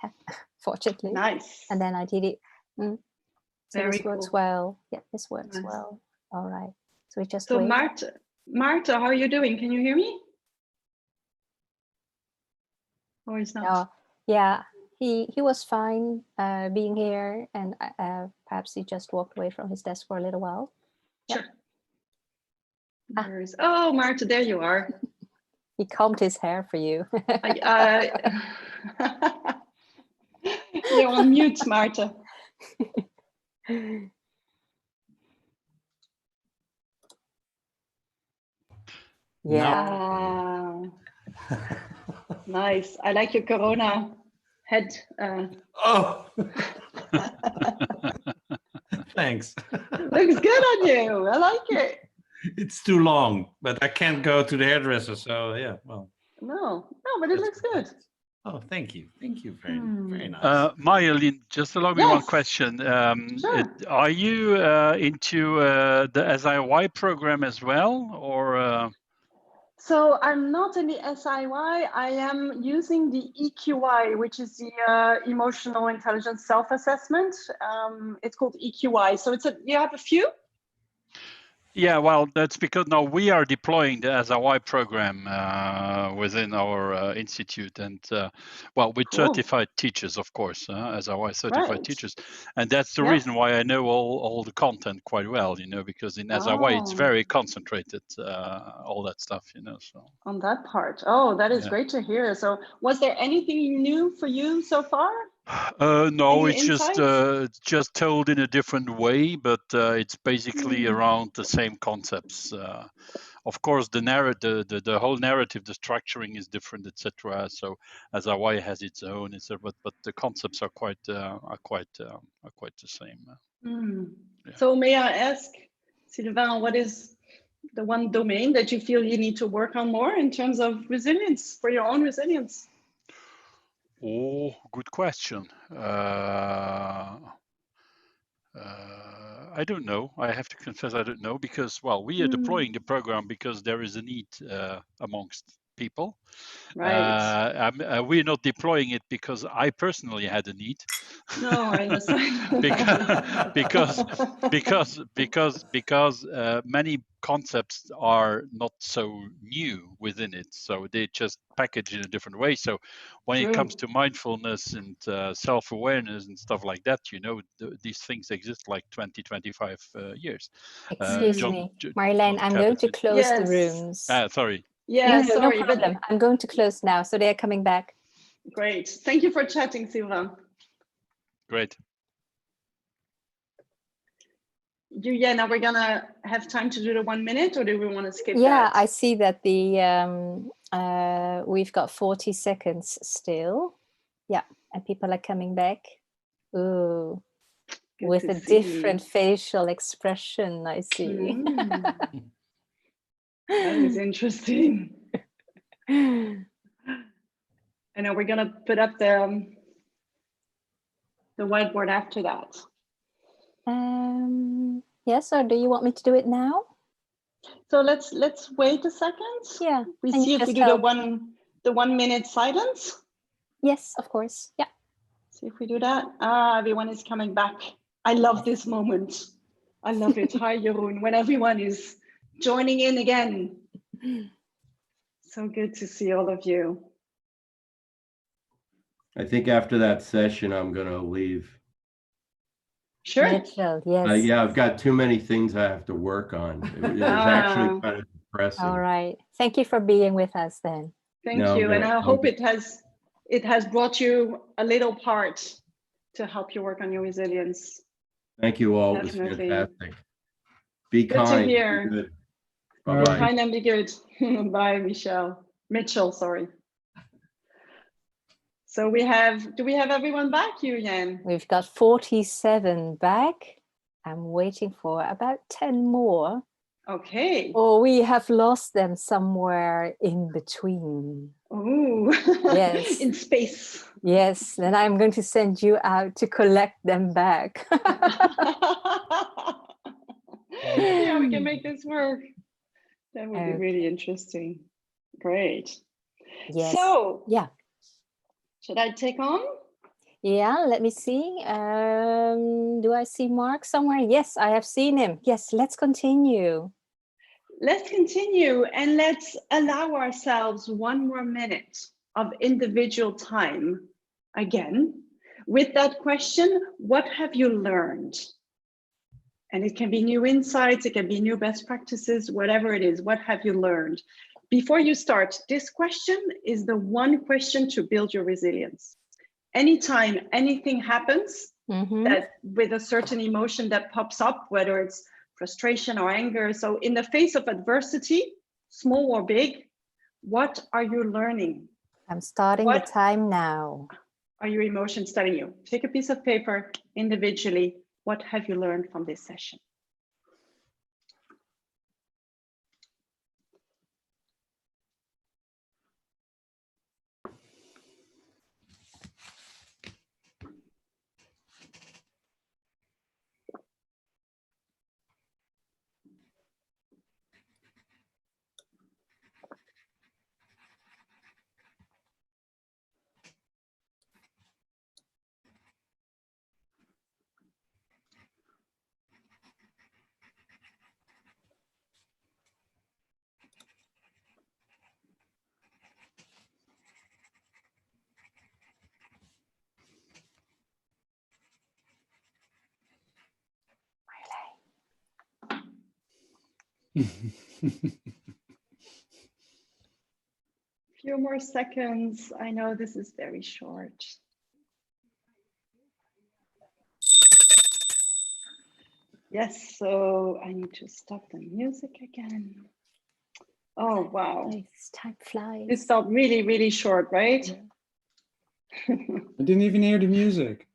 fortunately. Nice. And then I did it. So Very this works cool. well. Yeah, this works Nice. well. All right. So we just So wait. Marta, how are you doing? Can you hear me? Or is not? Oh, yeah, he was fine being here, and perhaps he just walked away from his desk for a little while. Sure. Where is? Oh, Marta, there you are. He combed his hair for you. You're on mute, Marta. Yeah. Nice. I like your Corona head. Oh, thanks. Looks good on you. I like it. It's too long, but I can't go to the hairdresser. So yeah, well. No, but it looks good. Oh, thank you. Thank you. Very, very nice. Marjolein, just allow me one Yes. question. Sure. Are you into the SIY program as well, or? So I'm not in the SIY. I am using the EQI, which is the Emotional Intelligence Self-Assessment. It's called EQI. So you have a few? Yeah, well, that's because now we are deploying the SIY program within our institute, and with Cool. certified teachers, of course, SIY certified Right. teachers, and that's the Yeah. reason why I know all the content quite well, because in SIY it's Oh. very concentrated, all that stuff, So On that part. Oh, that is yeah. great to hear. So was there anything new for you so far? No, Any it's insights? just told in a different way, but it's basically around the same concepts. Of course, the narrative, the whole narrative, the structuring is different, etc. So SIY has its own, etc. But the concepts are quite the same. Yeah. So may I ask, Sylvain, what is the one domain that you feel you need to work on more in terms of resilience, for your own resilience? Oh, good question. I don't know. I have to confess, I don't know, because, we are deploying the program because there is a need amongst people. Right. We're not deploying it because I personally had a need. No, I understand. because many concepts are not so new within it, so they just package in a different way. So when it comes to mindfulness and self-awareness and stuff like that, these things exist like 20-25 years. Excuse me, Marjolein, I'm going to close the rooms. Sorry. Yeah, no sorry, problem. I'm going to close now, so they're coming back. Great. Thank you for chatting, Sylvain. Great. Now we're gonna have time to do the 1 minute, or do we want to skip Yeah, that? I see that we've got 40 seconds still. Yeah, and people are coming back. Ooh, with a different facial expression, I see. That is interesting. And now we're gonna put up the whiteboard after that. Yes, or do you want me to do it now? So let's wait a second. Yeah. We see if we do the 1 minute silence. Yes, of course. Yeah. See if we do that. Everyone is coming back. I love this moment. I love it. Hi, Jeroen. When everyone is joining in again. So good to see all of you. I think after that session, I'm going to leave. Sure. Mitchell, yes. Yeah, I've got too many things I have to work on. It was actually kind of depressing. All right. Thank you for being with us then. Thank you. And I hope it has brought you a little part to help you work on your resilience. Thank you all. Definitely. It was fantastic. Be Good kind. to hear. Be good. Be Bye-bye. kind and be good. Bye, Mitchell, sorry. So do we have everyone back, Yan? We've got 47 back. I'm waiting for about 10 more. Okay. Or we have lost them somewhere in between. Oh, yes. In space. Yes, then I'm going to send you out to collect them back. Yeah, we can make this work. That would be really interesting. Great. Yes. So, yeah. Should I take on? Yeah, let me see. Do I see Mark somewhere? Yes, I have seen him. Yes, let's continue. Let's continue and let's allow ourselves 1 more minute of individual time again with that question, what have you learned? And it can be new insights, it can be new best practices, whatever it is, what have you learned? Before you start, this question is the one question to build your resilience. Anytime anything happens that with a certain emotion that pops up, whether it's frustration or anger, so in the face of adversity, small or big, what are you learning? I'm starting the time now. Are your emotions telling you? Take a piece of paper individually. What have you learned from this session? Few more seconds. I know this is very short. Yes, so I need to stop the music again. Oh, wow. Time flies. This felt really, really short, right? I didn't even hear the music.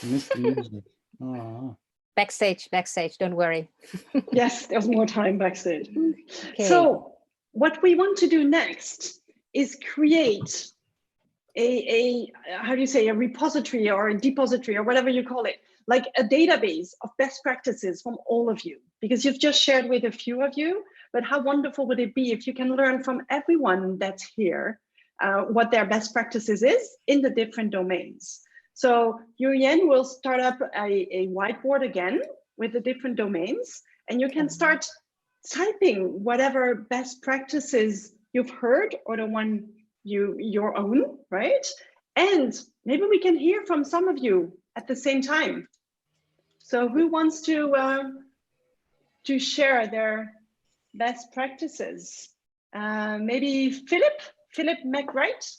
I missed the music. Oh. Backstage, don't worry. Yes, there's more time backstage. Okay. So what we want to do next is create a how do you say, a repository or a depository or whatever you call it, like a database of best practices from all of you, because you've just shared with a few of you, but how wonderful would it be if you can learn from everyone that's here what their best practices is in the different domains. So Yan will start up a whiteboard again with the different domains, and you can start typing whatever best practices you've heard or the one your own, right? And maybe we can hear from some of you at the same time. So who wants to share their best practices? Maybe Philip McWright.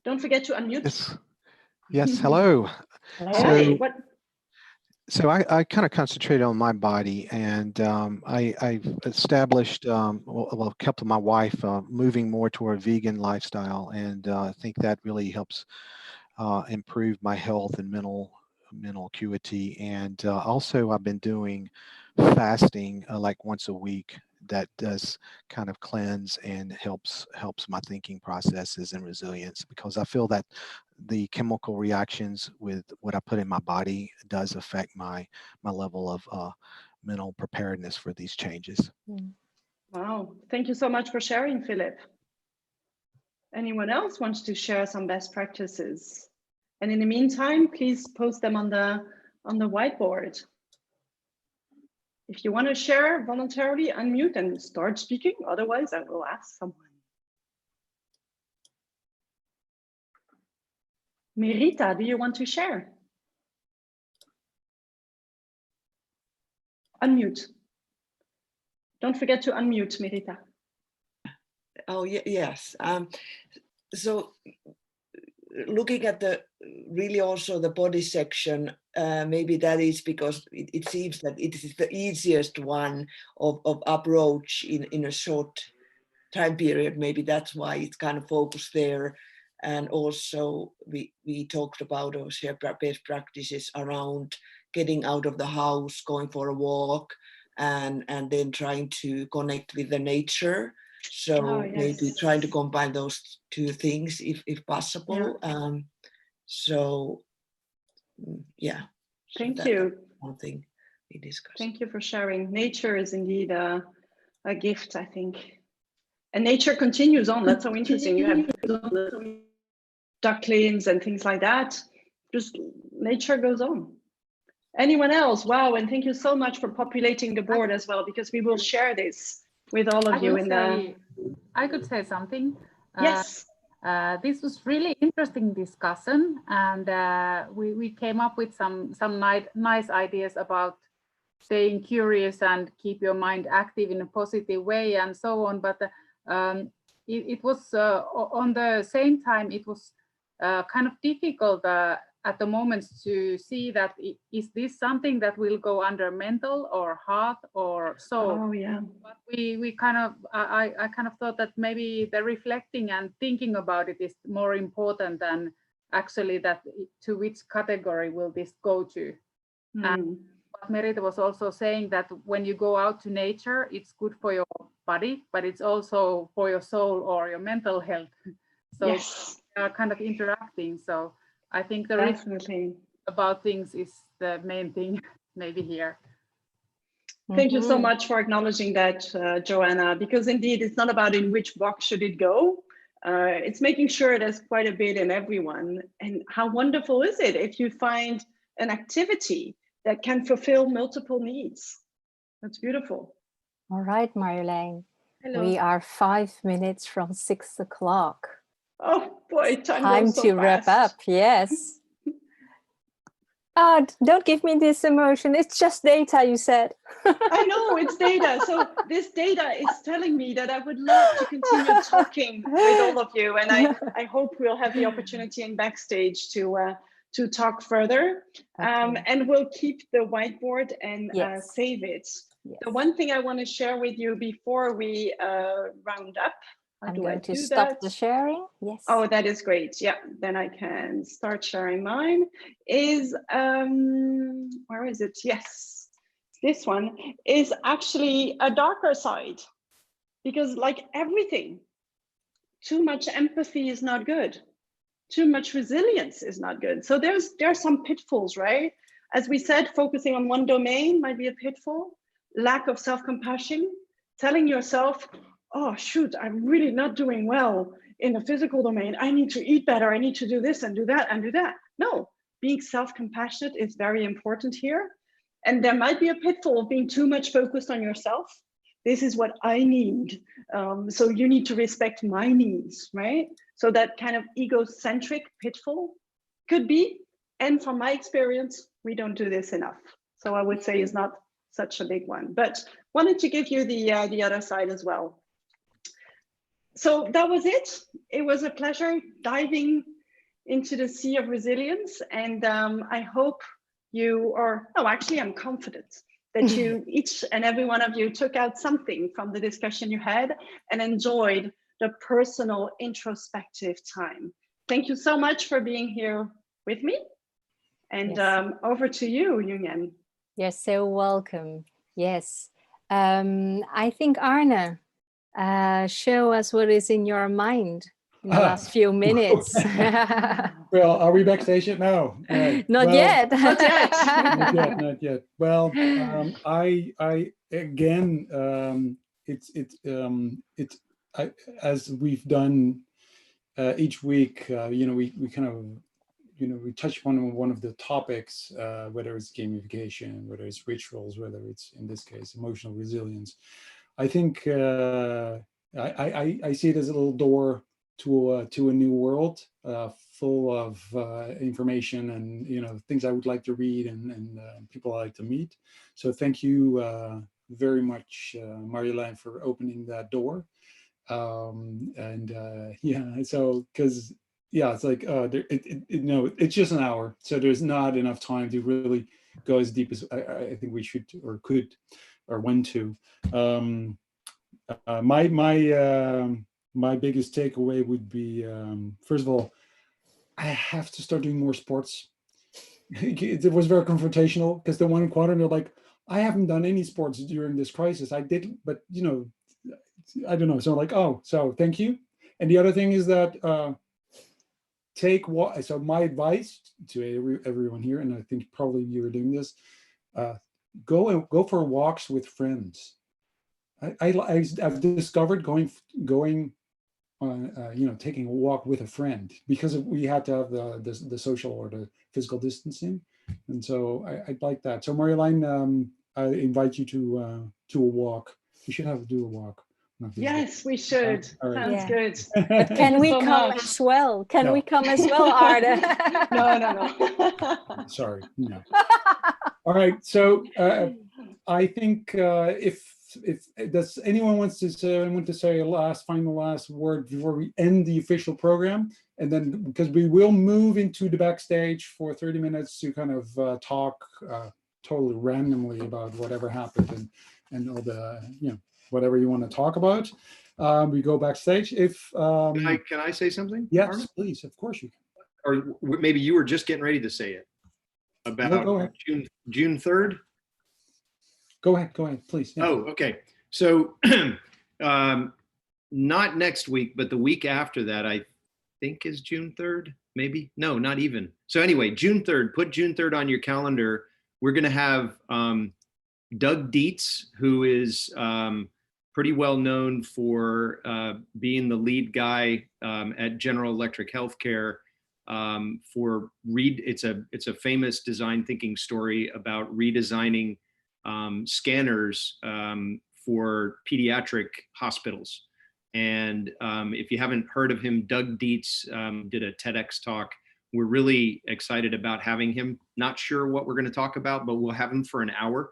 Don't forget to unmute. Yes. Yes. Hello. Hey, So I kind of concentrated on my body, and I've established, well, coupled with my wife, moving more toward a vegan lifestyle, and I think that really helps improve my health and mental acuity. And also, I've been doing fasting like once a week. That does kind of cleanse and helps my thinking processes and resilience, because I feel that the chemical reactions with what I put in my body does affect my level of mental preparedness for these changes. Wow, thank you so much for sharing, Philip. Anyone else wants to share some best practices? And in the meantime, please post them on the whiteboard. If you want to share, voluntarily unmute and start speaking. Otherwise, I will ask someone. Merita, do you want to share? Unmute. Don't forget to unmute, Merita. Oh, yes. So looking at the really also the body section, maybe that is because it seems that it is the easiest one of approach in a short time period. Maybe that's why it's kind of focused there. And also we talked about or shared best practices around getting out of the house, going for a walk, and then trying to connect with the nature. So maybe trying to combine those two things if possible. So yeah. Thank you. One thing we discussed. Thank you for sharing. Nature is indeed a gift, I think. And nature continues on. That's so interesting. You have ducklings and things like that. Just nature goes on. Anyone else? Wow, and thank you so much for populating the board as well, because we will share this with all of you in the... I could say something. Yes. This was really interesting discussion, and we came up with some nice ideas about staying curious and keep your mind active in a positive way and so on. But it was on the same time, it was kind of difficult at the moment to see that is this something that will go under mental or heart or soul. Oh yeah. But we kind of I kind of thought that maybe the reflecting and thinking about it is more important than actually that to which category will this go to. And what Merita was also saying, that when you go out to nature, it's good for your body, but it's also for your soul or your mental health. So they are kind of interacting. So I think the definitely about things is the main thing maybe here. Thank you so much for acknowledging that, Joanna, because indeed it's not about in which box should it go. It's making sure there's quite a bit in everyone. And how wonderful is it if you find an activity that can fulfill multiple needs? That's beautiful. All right, Marjolein. Hello. We are 5 minutes from 6 o'clock. Oh boy, time goes so to wrap fast. up. Yes. Don't give me this emotion. It's just data, you said. I know it's data. So this data is telling me that I would love to continue talking with all of you. And I hope we'll have the opportunity in backstage to talk further. And we'll keep the whiteboard and save it. Yes. The one thing I want to share with you before we round up. I'm going to stop the sharing. Yes. Oh, that is great. Yeah, then I can start sharing mine. Is where is it? Yes, this one is actually a darker side, because like everything, too much empathy is not good. Too much resilience is not good. So there are some pitfalls, right? As we said, focusing on one domain might be a pitfall. Lack of self-compassion, telling yourself, oh shoot, I'm really not doing well in the physical domain. I need to eat better. I need to do this and do that and do that. No, being self-compassionate is very important here. And there might be a pitfall of being too much focused on yourself. This is what I need. So you need to respect my needs, right? So that kind of egocentric pitfall could be. And from my experience, we don't do this enough. So I would say it's not such a big one, but wanted to give you the other side as well. So that was it. It was a pleasure diving into the sea of resilience. And I hope you are, no, actually I'm confident that you, each and every one of you, took out something from the discussion you had and enjoyed the personal introspective time. Thank you so much for being here with me. And over to you, Yunyan. You're so welcome. Yes. I think Arne, show us what is in your mind in the last few minutes. Well, are we backstage yet? No. Not yet. Not yet. Not yet. Well, I again, as we've done each week, we kind of, we touch on one of the topics, whether it's gamification, whether it's rituals, whether it's, in this case, emotional resilience. I think I see it as a little door to a new world full of information and things I would like to read and people I like to meet. So thank you very much, Marjolein, for opening that door. So because it's like it's just an hour, so there's not enough time to really go as deep as I think we should or could or want to. My biggest takeaway would be, first of all, I have to start doing more sports. It was very confrontational because the one quarter they're like, I haven't done any sports during this crisis. I did, but I don't know. So like, oh, so thank you. And the other thing is that so my advice to everyone here, and I think probably you're doing this, go for walks with friends. I've discovered going taking a walk with a friend because we had to have the social or the physical distancing, and so I'd like that. So Marjolein, I invite you to a walk. We should do a walk. Yes, we should. Sounds good. But can we come as well? Can we come as well, Arde? No. Sorry, no. All right. So I think if does anyone want to say a final last word before we end the official program, and then because we will move into the backstage for 30 minutes to kind of talk totally randomly about whatever happened and all the whatever you want to talk about. We go backstage. If can I say something? Yes, Arne? please. Of course you can. Or maybe you were just getting ready to say it about go ahead. June 3rd. Go ahead, please. Yeah. Oh, okay. So not next week, but the week after that, I think is June 3rd, maybe. No, not even. So anyway, June 3rd, put June 3rd on your calendar. We're going to have Doug Dietz, who is pretty well known for being the lead guy at General Electric Healthcare for it's a famous design thinking story about redesigning scanners for pediatric hospitals. And if you haven't heard of him, Doug Dietz did a TEDx talk. We're really excited about having him. Not sure what we're going to talk about, but we'll have him for an hour.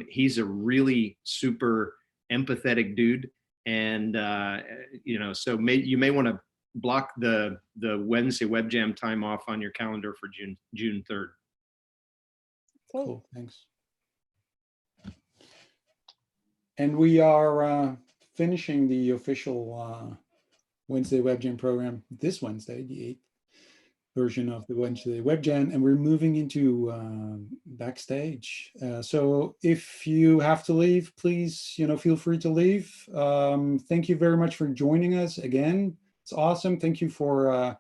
He's a really super empathetic dude. And, so you may want to block the Wednesday web jam time off on your calendar for June 3rd. Cool, thanks. And we are finishing the official Wednesday WebJam program this Wednesday, the 8th version of the Wednesday WebJam, and we're moving into backstage. So if you have to leave, please, feel free to leave. Thank you very much for joining us again. It's awesome. Thank you for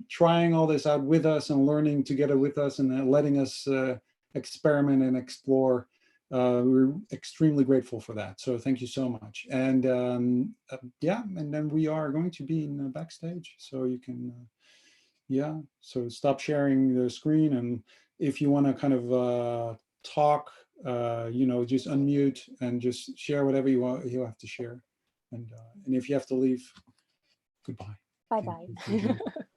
trying all this out with us and learning together with us and letting us experiment and explore. We're extremely grateful for that. So thank you so much. And and then we are going to be in backstage. So you can, so stop sharing the screen. And if you want to kind of talk, just unmute and just share whatever you have to share. And if you have to leave, goodbye. Bye-bye.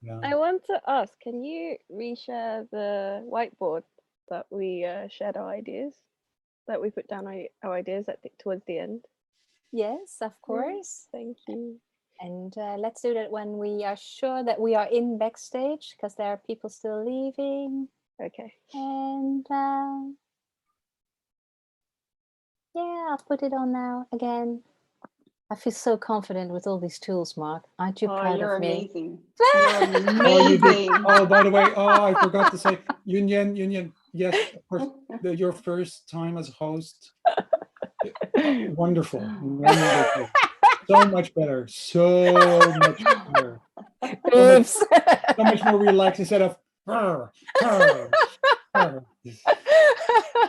Yeah. I want to ask, can you reshare the whiteboard that we shared our ideas? That we put down our ideas towards the end? Yes, of course. Thank you. And let's do that when we are sure that we are in backstage, because there are people still leaving. Okay. And I'll put it on now again. I feel so confident with all these tools, Mark. Aren't you proud you're of me? amazing. You're amazing. Oh, by the way, I forgot to say, Union. Yes, of course, your first time as host. Wonderful. So much better. So much better. Oops. So much more relaxed instead of. All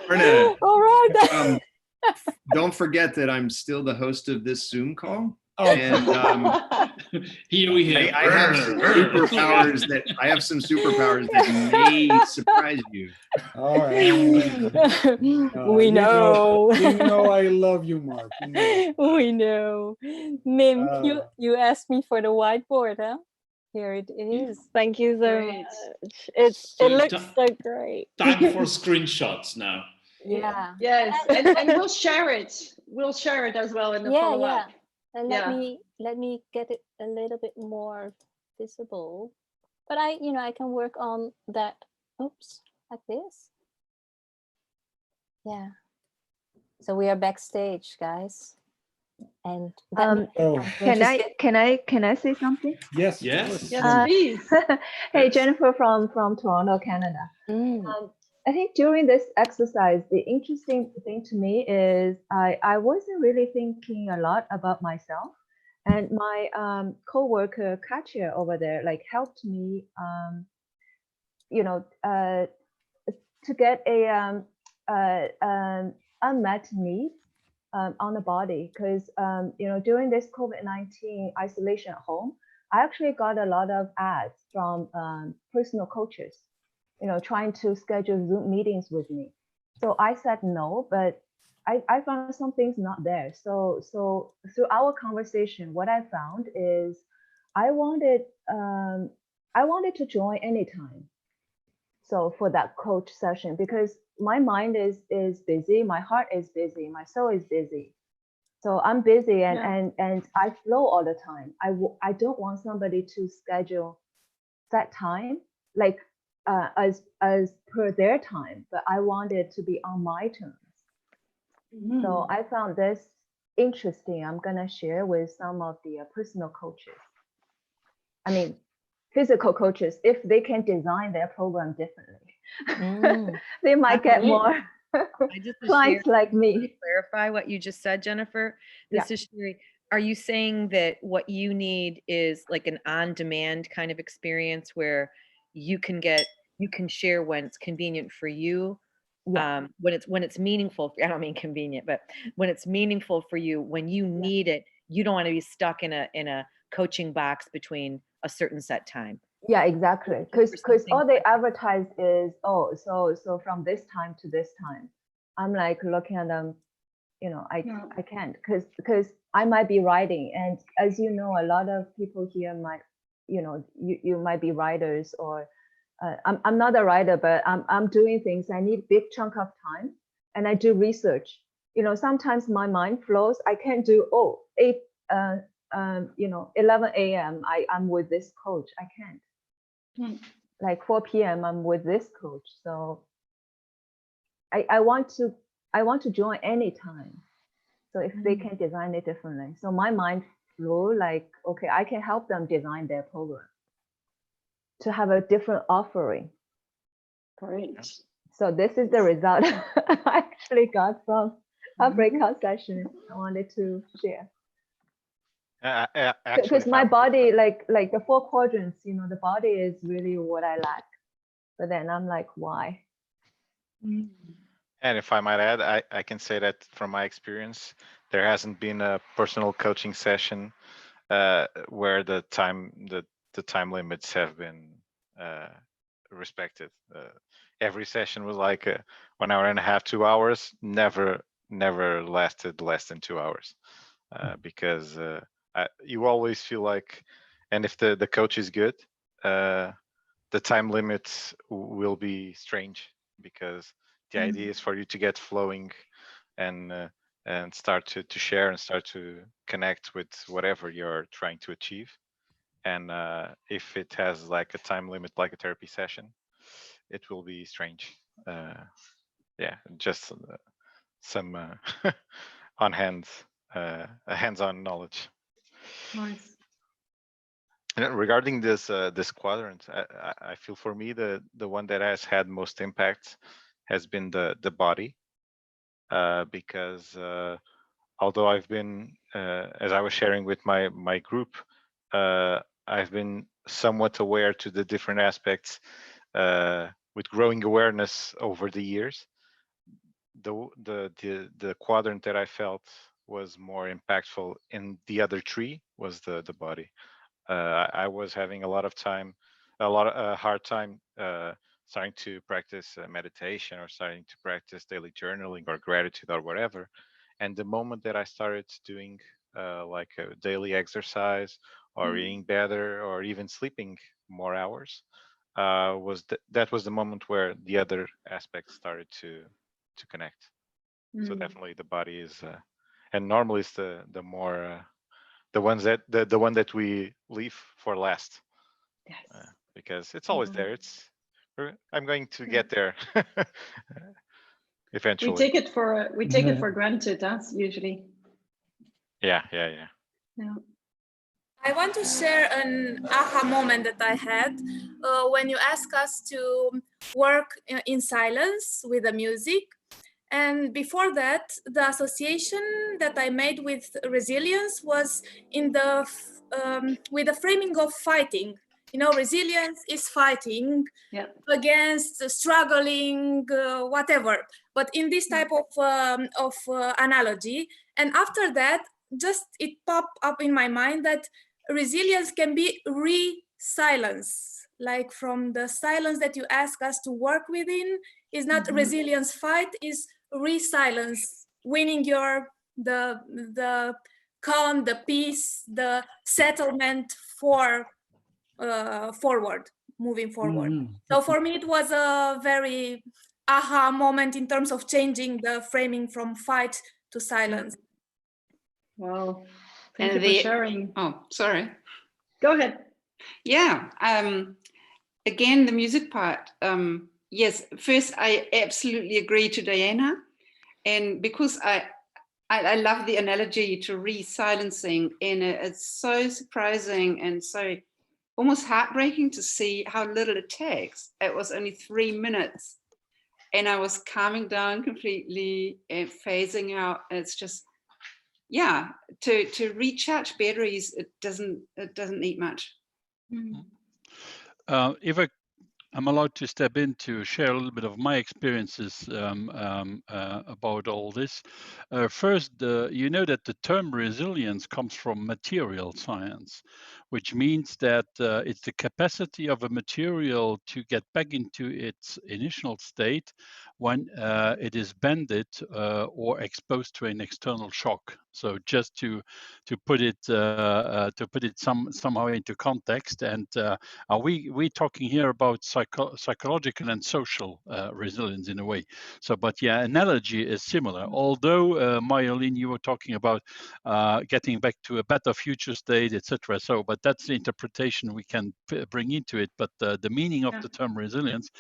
right. Don't forget that I'm still the host of this Zoom call. Oh. And Here we have. I have some superpowers that may surprise you. All right. We know. You know I love you, Mark. You know. We know. Mim, you asked me for the whiteboard, huh? Here it is. Thank you so Great. much. It looks so great. Time for screenshots now. Yeah. Yes, and we'll share it. We'll share it as well in the follow-up. And let me get it a little bit more visible. But I can work on that. Oops, like this. Yeah. So we are backstage, guys. And can I say something? Yes. Yes. Yes, please. Hey, Jennifer from Toronto, Canada. I think during this exercise, the interesting thing to me is I wasn't really thinking a lot about myself, and my co-worker Katya over there like helped me, to get a unmet need on the body, because during this COVID-19 isolation at home, I actually got a lot of ads from personal coaches, trying to schedule Zoom meetings with me. So I said no, but I found some things not there. So through our conversation, what I found is I wanted to join anytime. So for that coach session, because my mind is busy, my heart is busy, my soul is busy. So I'm busy and I flow all the time. I don't want somebody to schedule that time like as per their time, but I want it to be on my terms. So I found this interesting. I'm gonna share with some of the personal coaches. I mean, physical coaches, if they can design their program differently, they might get more clients like me. Clarify what you just said, Jennifer. This is Sherry. Are you saying that what you need is like an on-demand kind of experience where you can share when it's convenient for you? When it's meaningful, I don't mean convenient, but when it's meaningful for you, when you need it, you don't want to be stuck in a coaching box between a certain set time. Yeah, exactly. Because all they advertise is, so from this time to this time. I'm like looking at them, I can't, because I might be writing, and as you know, a lot of people here might, you might be writers, or I'm not a writer, but I'm doing things. I need big chunk of time, and I do research. Sometimes my mind flows. I can't do 11 a.m. I'm with this coach. I can't. Like 4 p.m. I'm with this coach. So I want to join anytime. So if they can design it differently. So my mind flow like, okay, I can help them design their program to have a different offering. Great. So this is the result I actually got from a breakout session. I wanted to share. Because my body, like the 4 quadrants, the body is really what I lack. But then I'm like, why? And if I might add, I can say that from my experience, there hasn't been a personal coaching session where the time limits have been respected. Every session was like 1 hour and a half, 2 hours. Never lasted less than 2 hours, because you always feel like, and if the coach is good, the time limits will be strange, because the idea is for you to get flowing and start to share and start to connect with whatever you're trying to achieve. And if it has like a time limit, like a therapy session, it will be strange. Just some hands-on knowledge. Nice. And regarding this quadrant, I feel for me the one that has had most impact has been the body, because although I've been, as I was sharing with my group, I've been somewhat aware to the different aspects with growing awareness over the years. The quadrant that I felt was more impactful in the other 3 was the body. I was having a hard time starting to practice meditation or starting to practice daily journaling or gratitude or whatever. And the moment that I started doing like a daily exercise or eating better or even sleeping more hours, that was the moment where the other aspects started to connect. So definitely the body is, and normally it's the more the one that we leave for last. Yes. Because it's always there. I'm going to get there eventually. We take it for granted, that's usually. Yeah. I want to share an aha moment that I had when you asked us to work in silence with the music. And before that, the association that I made with resilience was in the with the framing of fighting. You know, resilience is fighting against struggling, whatever. But in this type of analogy, and after that, just it popped up in my mind that resilience can be re-silence, like from the silence that you ask us to work within is not resilience fight, is re-silence, winning the calm, the peace, the settlement for moving forward. So for me, it was a very aha moment in terms of changing the framing from fight to silence. Wow. Thank you for sharing. Oh, sorry. Go ahead. Yeah. Again, the music part. Yes, first, I absolutely agree to Diana. And because I love the analogy to re-silencing, and it's so surprising and so almost heartbreaking to see how little it takes. It was only 3 minutes and I was calming down completely and phasing out. It's just, yeah, to recharge batteries, it doesn't need much. If I'm allowed to step in to share a little bit of my experiences about all this. First, you know that the term resilience comes from material science, which means that it's the capacity of a material to get back into its initial state when it is bended or exposed to an external shock. So just to put it somehow into context, and we're talking here about psychological and social resilience in a way. So, but yeah, analogy is similar. Although Marjolein, you were talking about getting back to a better future state, etc. So, but that's the interpretation we can bring into it. But the meaning of the term resilience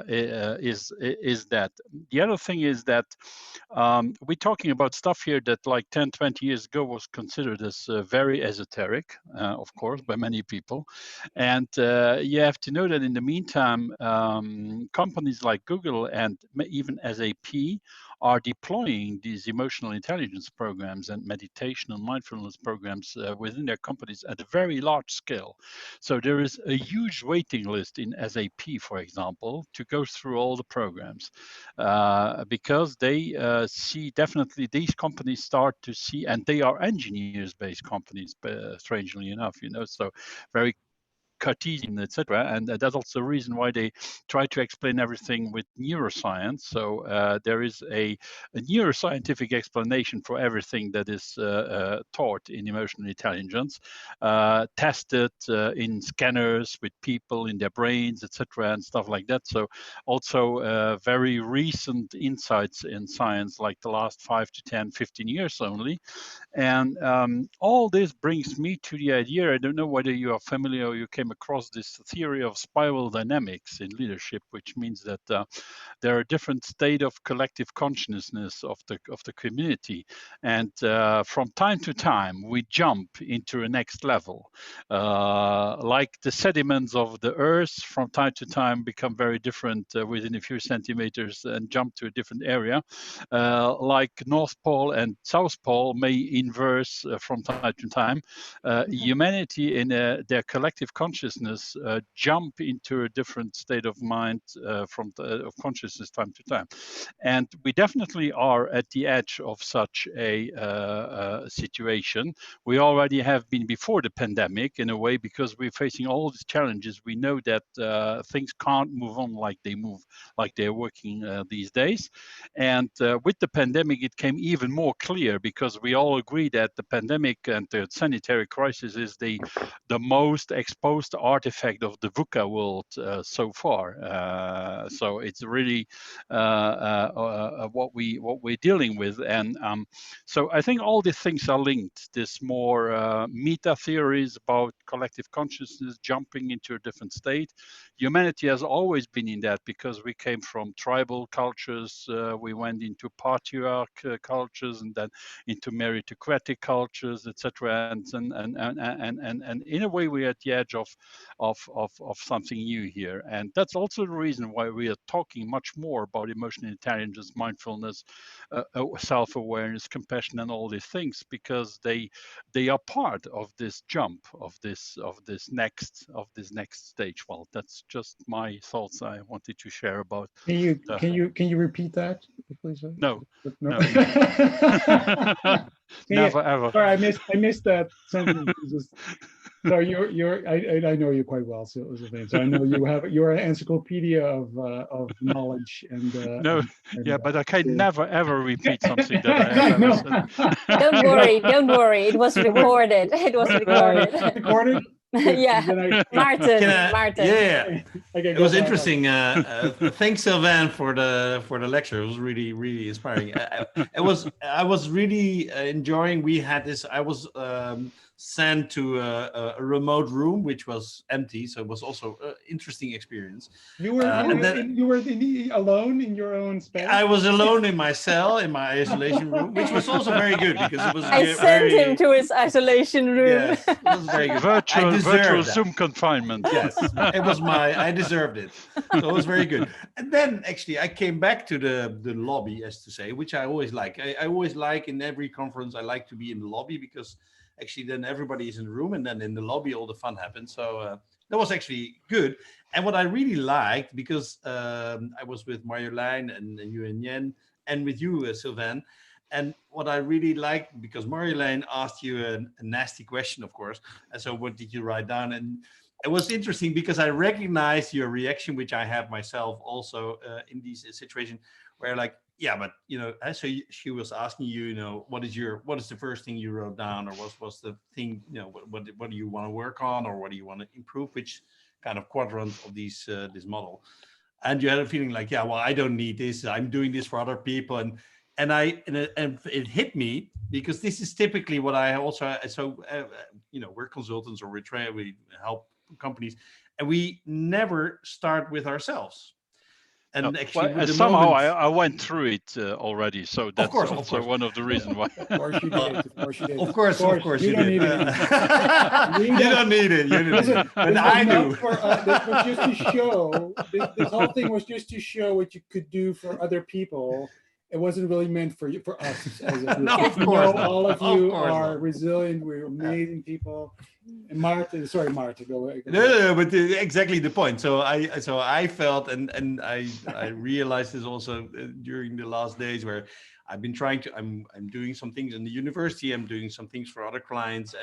is that. The other thing is that we're talking about stuff here that like 10, 20 years ago was considered as very esoteric, of course, by many people. And you have to know that in the meantime, companies like Google and even SAP are deploying these emotional intelligence programs and meditation and mindfulness programs within their companies at a very large scale. So there is a huge waiting list in SAP, for example, to go through all the programs because they see definitely these companies start to see, and they are engineers-based companies, strangely enough, you know, so very Cartesian, etc. And that's also the reason why they try to explain everything with neuroscience. So there is a neuroscientific explanation for everything that is taught in emotional intelligence, tested in scanners with people in their brains, etc., and stuff like that. So also very recent insights in science, like the last 5 to 10, 15 years only. And all this brings me to the idea, I don't know whether you are familiar or you came across this theory of spiral dynamics in leadership, which means that there are different states of collective consciousness of the community. And from time to time, we jump into a next level. Like the sediments of the earth from time to time become very different within a few centimeters and jump to a different area. Like North Pole and South Pole may inverse from time to time. Humanity in their collective consciousness consciousness jump into a different state of mind of consciousness time to time. And we definitely are at the edge of such a situation. We already have been before the pandemic in a way, because we're facing all these challenges. We know that things can't move on like they're working these days. And with the pandemic, it came even more clear, because we all agree that the pandemic and the sanitary crisis is the most exposed artifact of the VUCA world so far. So it's really what we're dealing with. And so I think all these things are linked. This more meta theories about collective consciousness jumping into a different state. Humanity has always been in that, because we came from tribal cultures, we went into patriarch cultures, and then into meritocratic cultures, etc. And in a way, we're at the edge of something new here. And that's also the reason why we are talking much more about emotional intelligence, mindfulness, self-awareness, compassion, and all these things, because they are part of this jump, of this next stage. Well, that's just my thoughts I wanted to share about. Can you repeat that, please? No. Never ever. Sorry, I missed that sentence. So I know you quite well, Sylvain. So I know you're an encyclopedia of knowledge and. But I can never ever repeat something that I have ever said. Don't worry. It was recorded. It was recorded. Recorded? Yeah, Martin. Yeah, it was interesting. Thanks, Sylvain, for the lecture. It was really inspiring. I was really enjoying. We had this. I was sent to a remote room which was empty, so it was also an interesting experience. You were alone in your own space. I was alone in my cell, in my isolation room, which was also very good, because it was. I sent him to his isolation room. Yes, it was very good. Virtual Zoom confinement. Yes, it was I deserved it. So it was very good. And then actually I came back to the lobby, as to say, which I always like. I always like, in every conference, I like to be in the lobby, because actually then everybody is in the room, and then in the lobby all the fun happens. So that was actually good. And what I really liked, because I was with Marjolein and you and Yen, and with you, Sylvain. And what I really liked, because Marjolein asked you a nasty question, of course. And so what did you write down? And it was interesting, because I recognized your reaction, which I have myself also in these situations, where like, yeah, but so she was asking you, what is the first thing you wrote down, or what's the thing, what do you want to work on, or what do you want to improve, which kind of quadrant of this model. And you had a feeling like, yeah, well, I don't need this, I'm doing this for other people. And it hit me, because this is typically what I also, we're consultants, or we help companies, and we never start with ourselves. And actually, somehow I went through it already, so that's also one of the reasons why. Of course you did. Of course you did. You don't need it. But I do. This was just to show. This whole thing was just to show what you could do for other people. It wasn't really meant for us. As a No, of course. All of you are resilient. We're amazing people. And Marta, go away. No, but exactly the point. So I felt, and I realized this also during the last days, where I've been I'm doing some things in the university. I'm doing some things for other clients,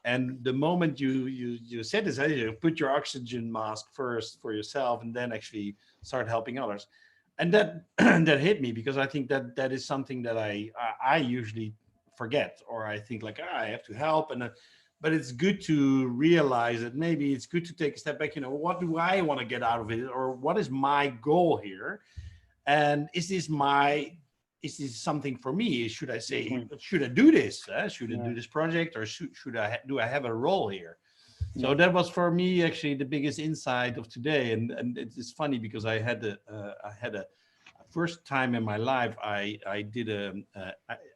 and the moment you said this, you put your oxygen mask first for yourself, and then actually start helping others. And that hit me, because I think that is something that I usually forget, or I think like, I have to help. But it's good to realize that maybe it's good to take a step back. What do I want to get out of it, or what is my goal here? And is this something for me? Should I say, should I do this? Should I do this project, or do I have a role here? So that was for me actually the biggest insight of today, and it's funny, because I had a first time in my life I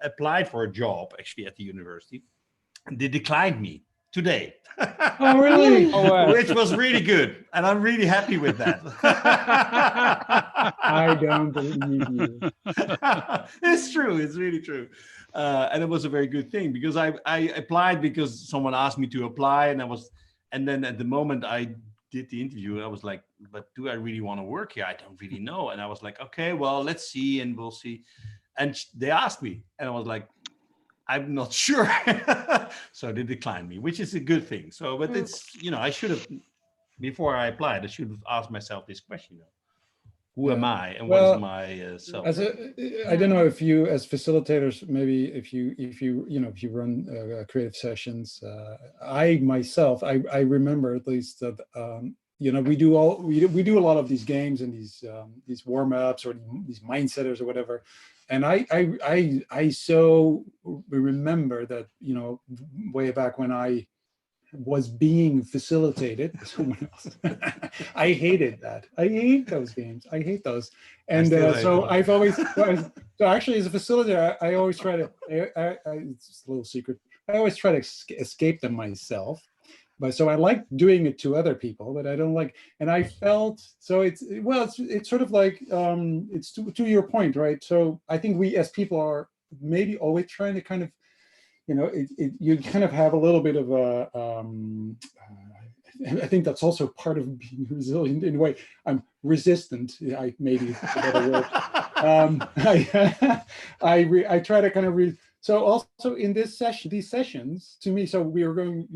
applied for a job actually at the university, and they declined me today. Oh really? Which was really good, and I'm really happy with that. I don't believe you. It's true. It's really true. And it was a very good thing, because I applied because someone asked me to apply, and And then at the moment I did the interview, I was like, but do I really want to work here? I don't really know. And I was like, okay, well, let's see, and we'll see. And they asked me, and I was like, I'm not sure. So they declined me, which is a good thing. So, but it's, you know, I should have, before I applied, I should have asked myself this question, who am I and what is my self? I don't know if you, as facilitators, maybe if you run creative sessions, I myself, I remember at least that, we do a lot of these games and these warm-ups or these mindsetters or whatever. And I so remember that, way back when I was being facilitated someone else. I hated that. I hate those games. I hate those. And so I've always, so actually as a facilitator, I always try to, it's a little secret, I always try to escape them myself. But so I like doing it to other people, but I don't like, and I felt, so it's sort of like, it's to your point, right? So I think we as people are maybe always trying to kind of, you kind of have a little bit of a, I think that's also part of being resilient in a way. I'm resistant, maybe is a better word. I try to kind of so also in these sessions, to me, so we are going,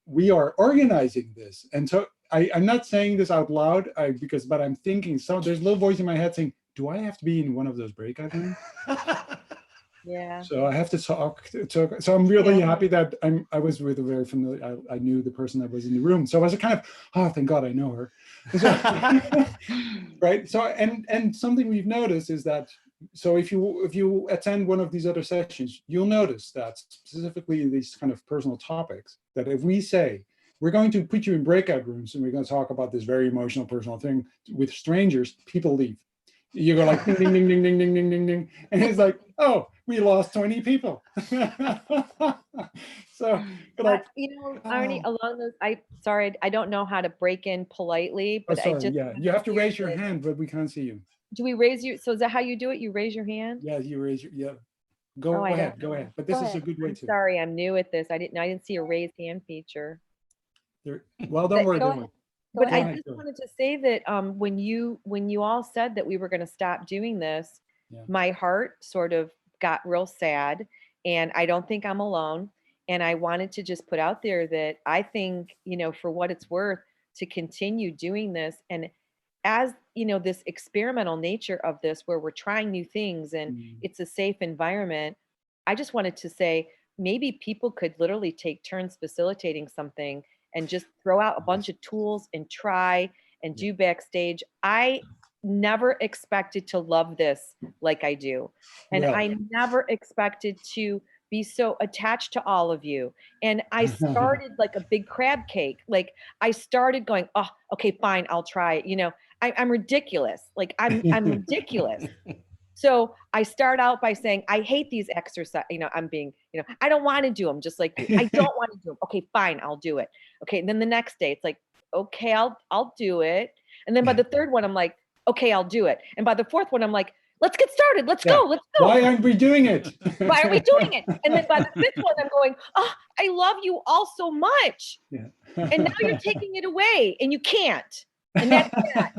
we are organizing this. And so I'm not saying this out loud but I'm thinking, so there's a little voice in my head saying, do I have to be in one of those breakout rooms? Yeah. So I have to talk. So I'm really happy that I was with a very familiar. I knew the person that was in the room. So I was kind of, oh, thank God I know her. So, right. So and something we've noticed is that, so if you attend one of these other sessions, you'll notice that specifically in these kind of personal topics, that if we say we're going to put you in breakout rooms and we're going to talk about this very emotional personal thing with strangers, people leave. You go like ding, ding, ding, ding, ding, ding, ding, ding, ding. And it's like, oh, we lost 20 people. So like, Arnie, along those, sorry, I don't know how to break in politely, but you have to raise your hand, but we can't see you. Do we raise you? So is that how you do it? You raise your hand? Yeah, you raise your, Go ahead. But this is a good way to. Sorry, I'm new at this. I didn't see a raise hand feature. Well, don't worry. But I just wanted to say that when you all said that we were going to stop doing this, my heart sort of got real sad, and I don't think I'm alone. And I wanted to just put out there that I think, for what it's worth, to continue doing this, and as this experimental nature of this, where we're trying new things and it's a safe environment, I just wanted to say maybe people could literally take turns facilitating something and just throw out a bunch of tools and try and do backstage. I never expected to love this like I do. And I never expected to be so attached to all of you. And I started like a big crab cake. Like I started going, oh, okay, fine, I'll try it. I'm ridiculous. Like I'm ridiculous. So I start out by saying, I hate these exercises. I'm being, I don't want to do them just like you. I don't want to do them. Okay, fine, I'll do it. Okay. And then the next day it's like, okay, I'll do it. And then by the third one, I'm like, okay, I'll do it. And by the fourth one, I'm like, let's get started. Let's go. Let's go. Why aren't we doing it? Why aren't we doing it? And then by the fifth one, I'm going, oh, I love you all so much. Yeah. And now you're taking it away and you can't. And that's that.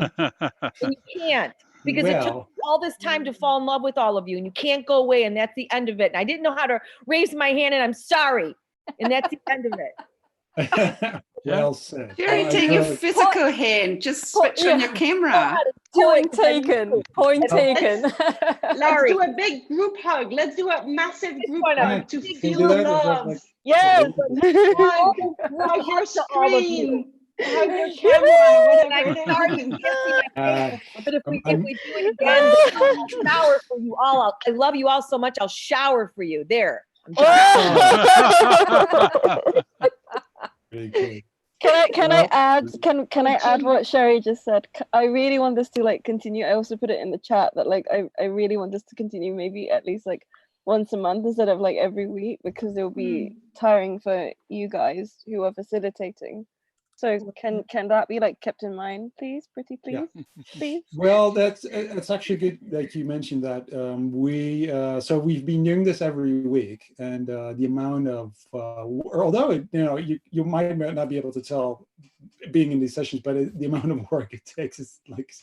And you can't. Because it took all this time to fall in love with all of you, and you can't go away, and that's the end of it. And I didn't know how to raise my hand, and I'm sorry. And that's the end of it. Well said. Sherry, take your physical hand. Just switch on your camera. Point taken. Point taken. Let's do a big group hug. Let's do a massive group hug to feel the love. Yes. Hug your screen. Hug your camera. I'm sorry you can't see my face, but if we do it again, I'll shower for you all. I love you all so much. I'll shower for you. There. I'm Can I add what Sherry just said? I really want this to continue. I also put it in the chat that I really want this to continue, maybe at least once a month instead of every week, because it'll be tiring for you guys who are facilitating. So can that be like kept in mind, please, pretty please, please? Well, that's actually good that you mentioned that. So we've been doing this every week, and the amount of although you might not be able to tell being in these sessions, but the amount of work it takes is like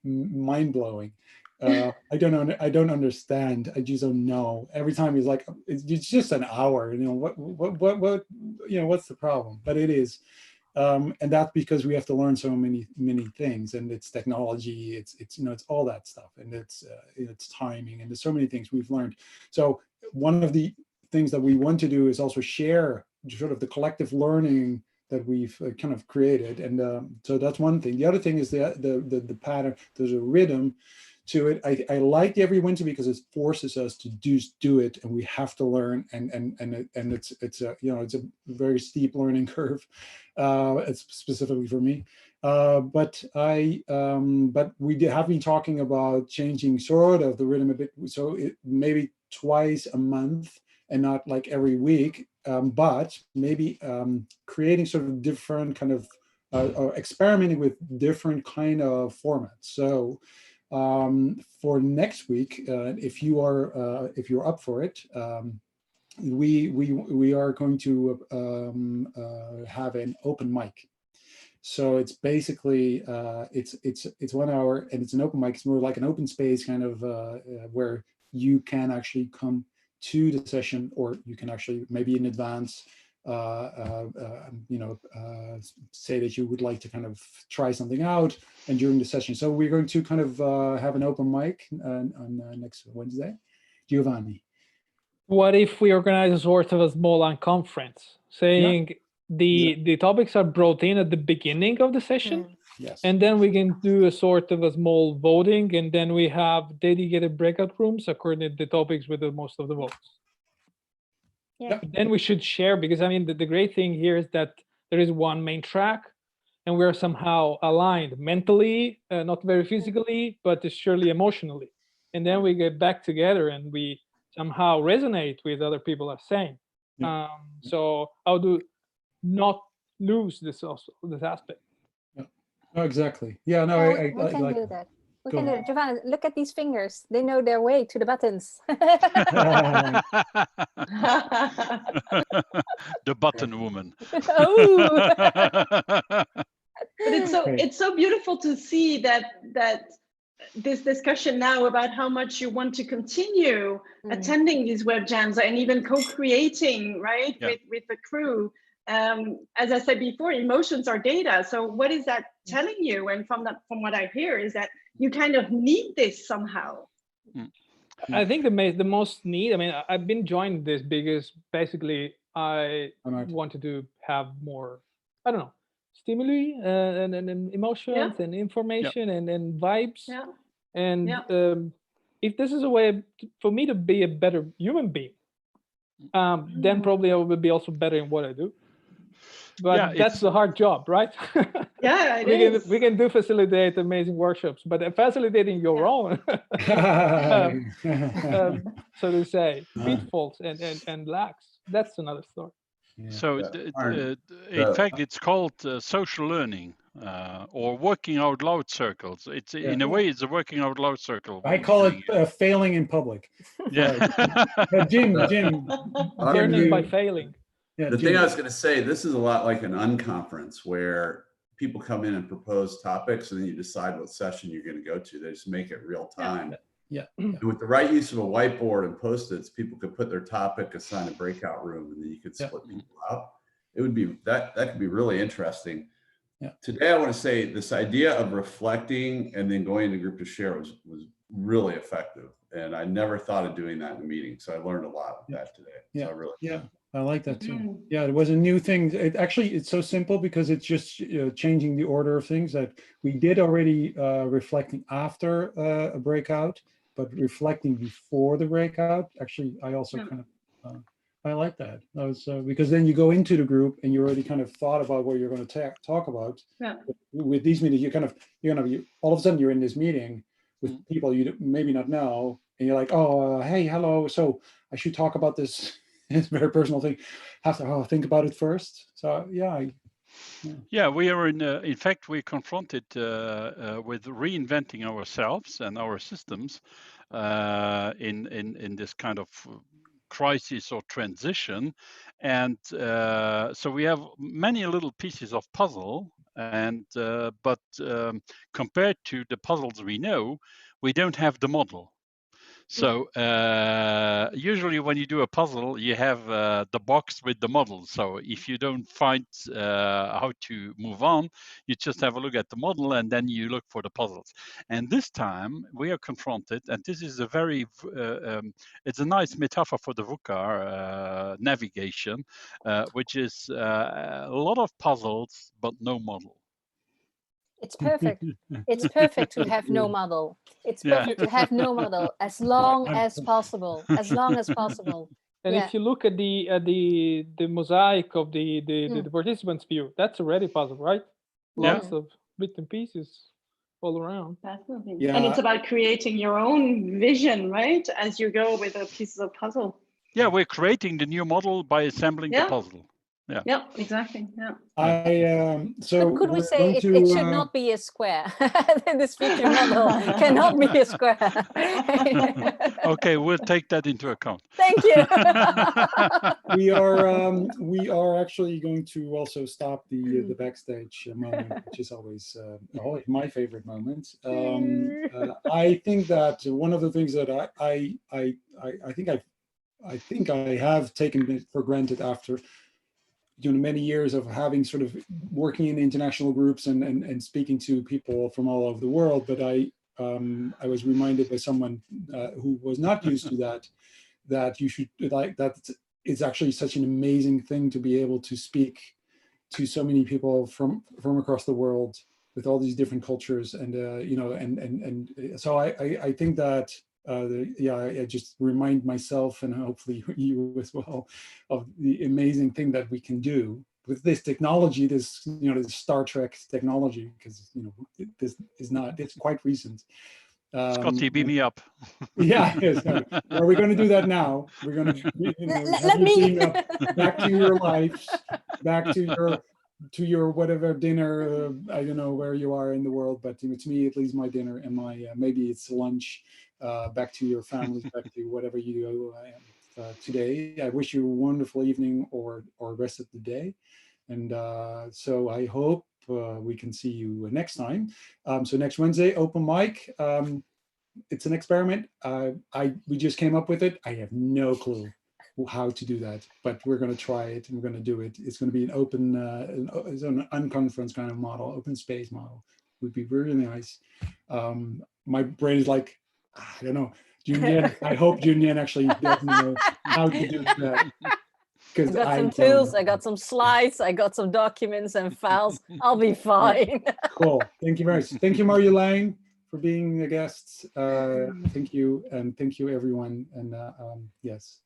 mind blowing. I don't understand. I just don't know. Every time he's like, it's just an hour. What what's the problem? But it is. And that's because we have to learn so many things, and it's technology, it's all that stuff, and it's timing, and there's so many things we've learned. So one of the things that we want to do is also share sort of the collective learning that we've kind of created, and so that's one thing. The other thing is the pattern. There's a rhythm to it. I like every winter because it forces us to do it, and we have to learn, and it's a it's a very steep learning curve. It's specifically for me, but we have been talking about changing sort of the rhythm a bit, so it maybe twice a month and not like every week, but maybe creating sort of different kind of or experimenting with different kind of formats. So for next week, if you're up for it, we are going to have an open mic. So it's basically it's 1 hour, and it's an open mic. It's more like an open space kind of where you can actually come to the session, or you can actually maybe in advance say that you would like to kind of try something out, and during the session. So we're going to kind of have an open mic on next Wednesday. Giovanni. What if we organize a sort of a small unconference, saying the topics are brought in at the beginning of the session, yes, and then we can do a sort of a small voting, and then we have dedicated breakout rooms according to the topics with the most of the votes. Yeah. Then we should share, because I mean the great thing here is that there is one main track, and we're somehow aligned mentally, not very physically, but surely emotionally. And then we get back together and we somehow resonate with other people are saying. So how do not lose this aspect? Oh, exactly. Yeah, no, Yeah, I we can like do that. We Go can do ahead. it. Giovanna, look at these fingers. They know their way to the buttons. The button woman. Oh. But it's so beautiful to see that this discussion now about how much you want to continue attending these web jams and even co-creating, right, with the crew. As I said before, emotions are data. So what is that telling you? And from what I hear is that you kind of need this somehow. I think the most need, I mean, I've been joining this because basically I wanted to have more, I don't know, stimuli and emotions and information and vibes. And if this is a way for me to be a better human being, then probably I will be also better in what I do. But that's a hard job, right? Yeah, we can do facilitate amazing workshops, but facilitating your own, so to say, pitfalls and lacks, that's another story. So in fact, it's called social learning or working out loud circles. It's in a way, it's a working out loud circle. I call it failing in public. Yeah. Jim, learning by failing. Yeah, the thing I was going to say, this is a lot like an unconference where people come in and propose topics, and then you decide what session you're going to go to. They just make it real time. Yeah. And with the right use of a whiteboard and Post-its, people could put their topic, assign a breakout room, and then you could split people out. It would be that could be really interesting. Yeah. Today, I want to say this idea of reflecting and then going to group to share was really effective. And I never thought of doing that in a meeting. So I learned a lot with that today. Yeah. So I really I like that too. Yeah, it was a new thing. It's so simple because it's just changing the order of things that we did already reflecting after a breakout, but reflecting before the breakout. Actually, I also kind of, I like that. That was because then you go into the group and you already kind of thought about what you're going to talk about. Yeah. With these meetings, you all of a sudden you're in this meeting with people you maybe not know, and you're like, oh, hey, hello. So I should talk about this. It's a very personal thing. Have to think about it first. So yeah, Yeah, we are in fact, we're confronted with reinventing ourselves and our systems in this kind of crisis or transition. And so we have many little pieces of puzzle, and but compared to the puzzles we know, we don't have the model. So usually when you do a puzzle, you have the box with the model. So if you don't find how to move on, you just have a look at the model and then you look for the puzzles. And this time we are confronted, and this is a very, it's a nice metaphor for the VUCA navigation, which is a lot of puzzles, but no model. It's perfect. It's perfect to have no model. It's perfect to have no model as long as possible. As long as possible. And if you look at the mosaic of the participants' view, that's already puzzle, right? Lots of bits and pieces all around. Definitely. Yeah. And it's about creating your own vision, right? As you go with the pieces of puzzle. Yeah, we're creating the new model by assembling the puzzle. Yeah, exactly. Yeah. So could we say it should not be a square? This future model cannot be a square. Okay, we'll take that into account. Thank you. We are actually going to also stop the backstage moment, which is always my favorite moment. I think that one of the things that I think I have taken for granted after many years of having sort of working in international groups and speaking to people from all over the world, but I was reminded by someone who was not used to that you should that it's actually such an amazing thing to be able to speak to so many people from across the world with all these different cultures, and so I think that I just remind myself, and hopefully you as well, of the amazing thing that we can do with this technology, this this Star Trek technology, because this is not, it's quite recent. Scotty, beam me up. Yeah, yes. Are we going to do that now? We're going to have you beam up back to your lives, back to your whatever dinner. I don't know where you are in the world, but to me, at least my dinner and my maybe it's lunch. Back to your families, back to whatever you do today. I wish you a wonderful evening or rest of the day. And so I hope we can see you next time. So next Wednesday, open mic. It's an experiment. We just came up with it. I have no clue how to do that, but we're going to try it and we're going to do it. It's going to be an open, an unconference kind of model, open space model. It would be really nice. My brain is like, I don't know, Junyan. I hope Junyan actually does know how to do that. I got some tools, I got some slides, I got some documents and files. I'll be fine. Cool. Thank you very much. Thank you, Marjolein, for being a guest. Thank you, and thank you, everyone. And yes,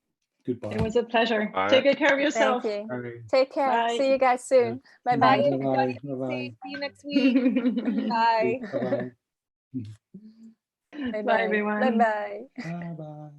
goodbye. It was a pleasure. Take good care of yourself. Thank you. Take care. Bye. See you guys soon. Bye bye. Bye. See you next week. Bye. Bye. Bye, bye, everyone. Bye-bye. Bye-bye.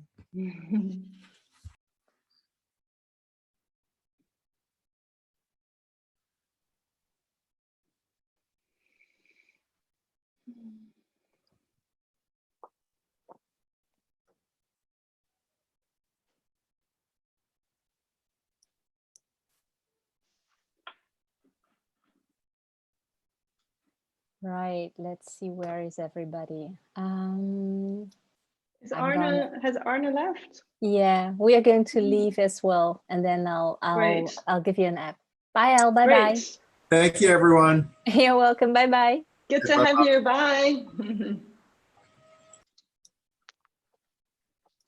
Right, let's see, where is everybody? Has Arne left? Yeah, we are going to leave as well, and then I'll give you an app. Bye, Al. Bye bye. Thank you, everyone. You're welcome. Bye bye. Good to have you. Bye.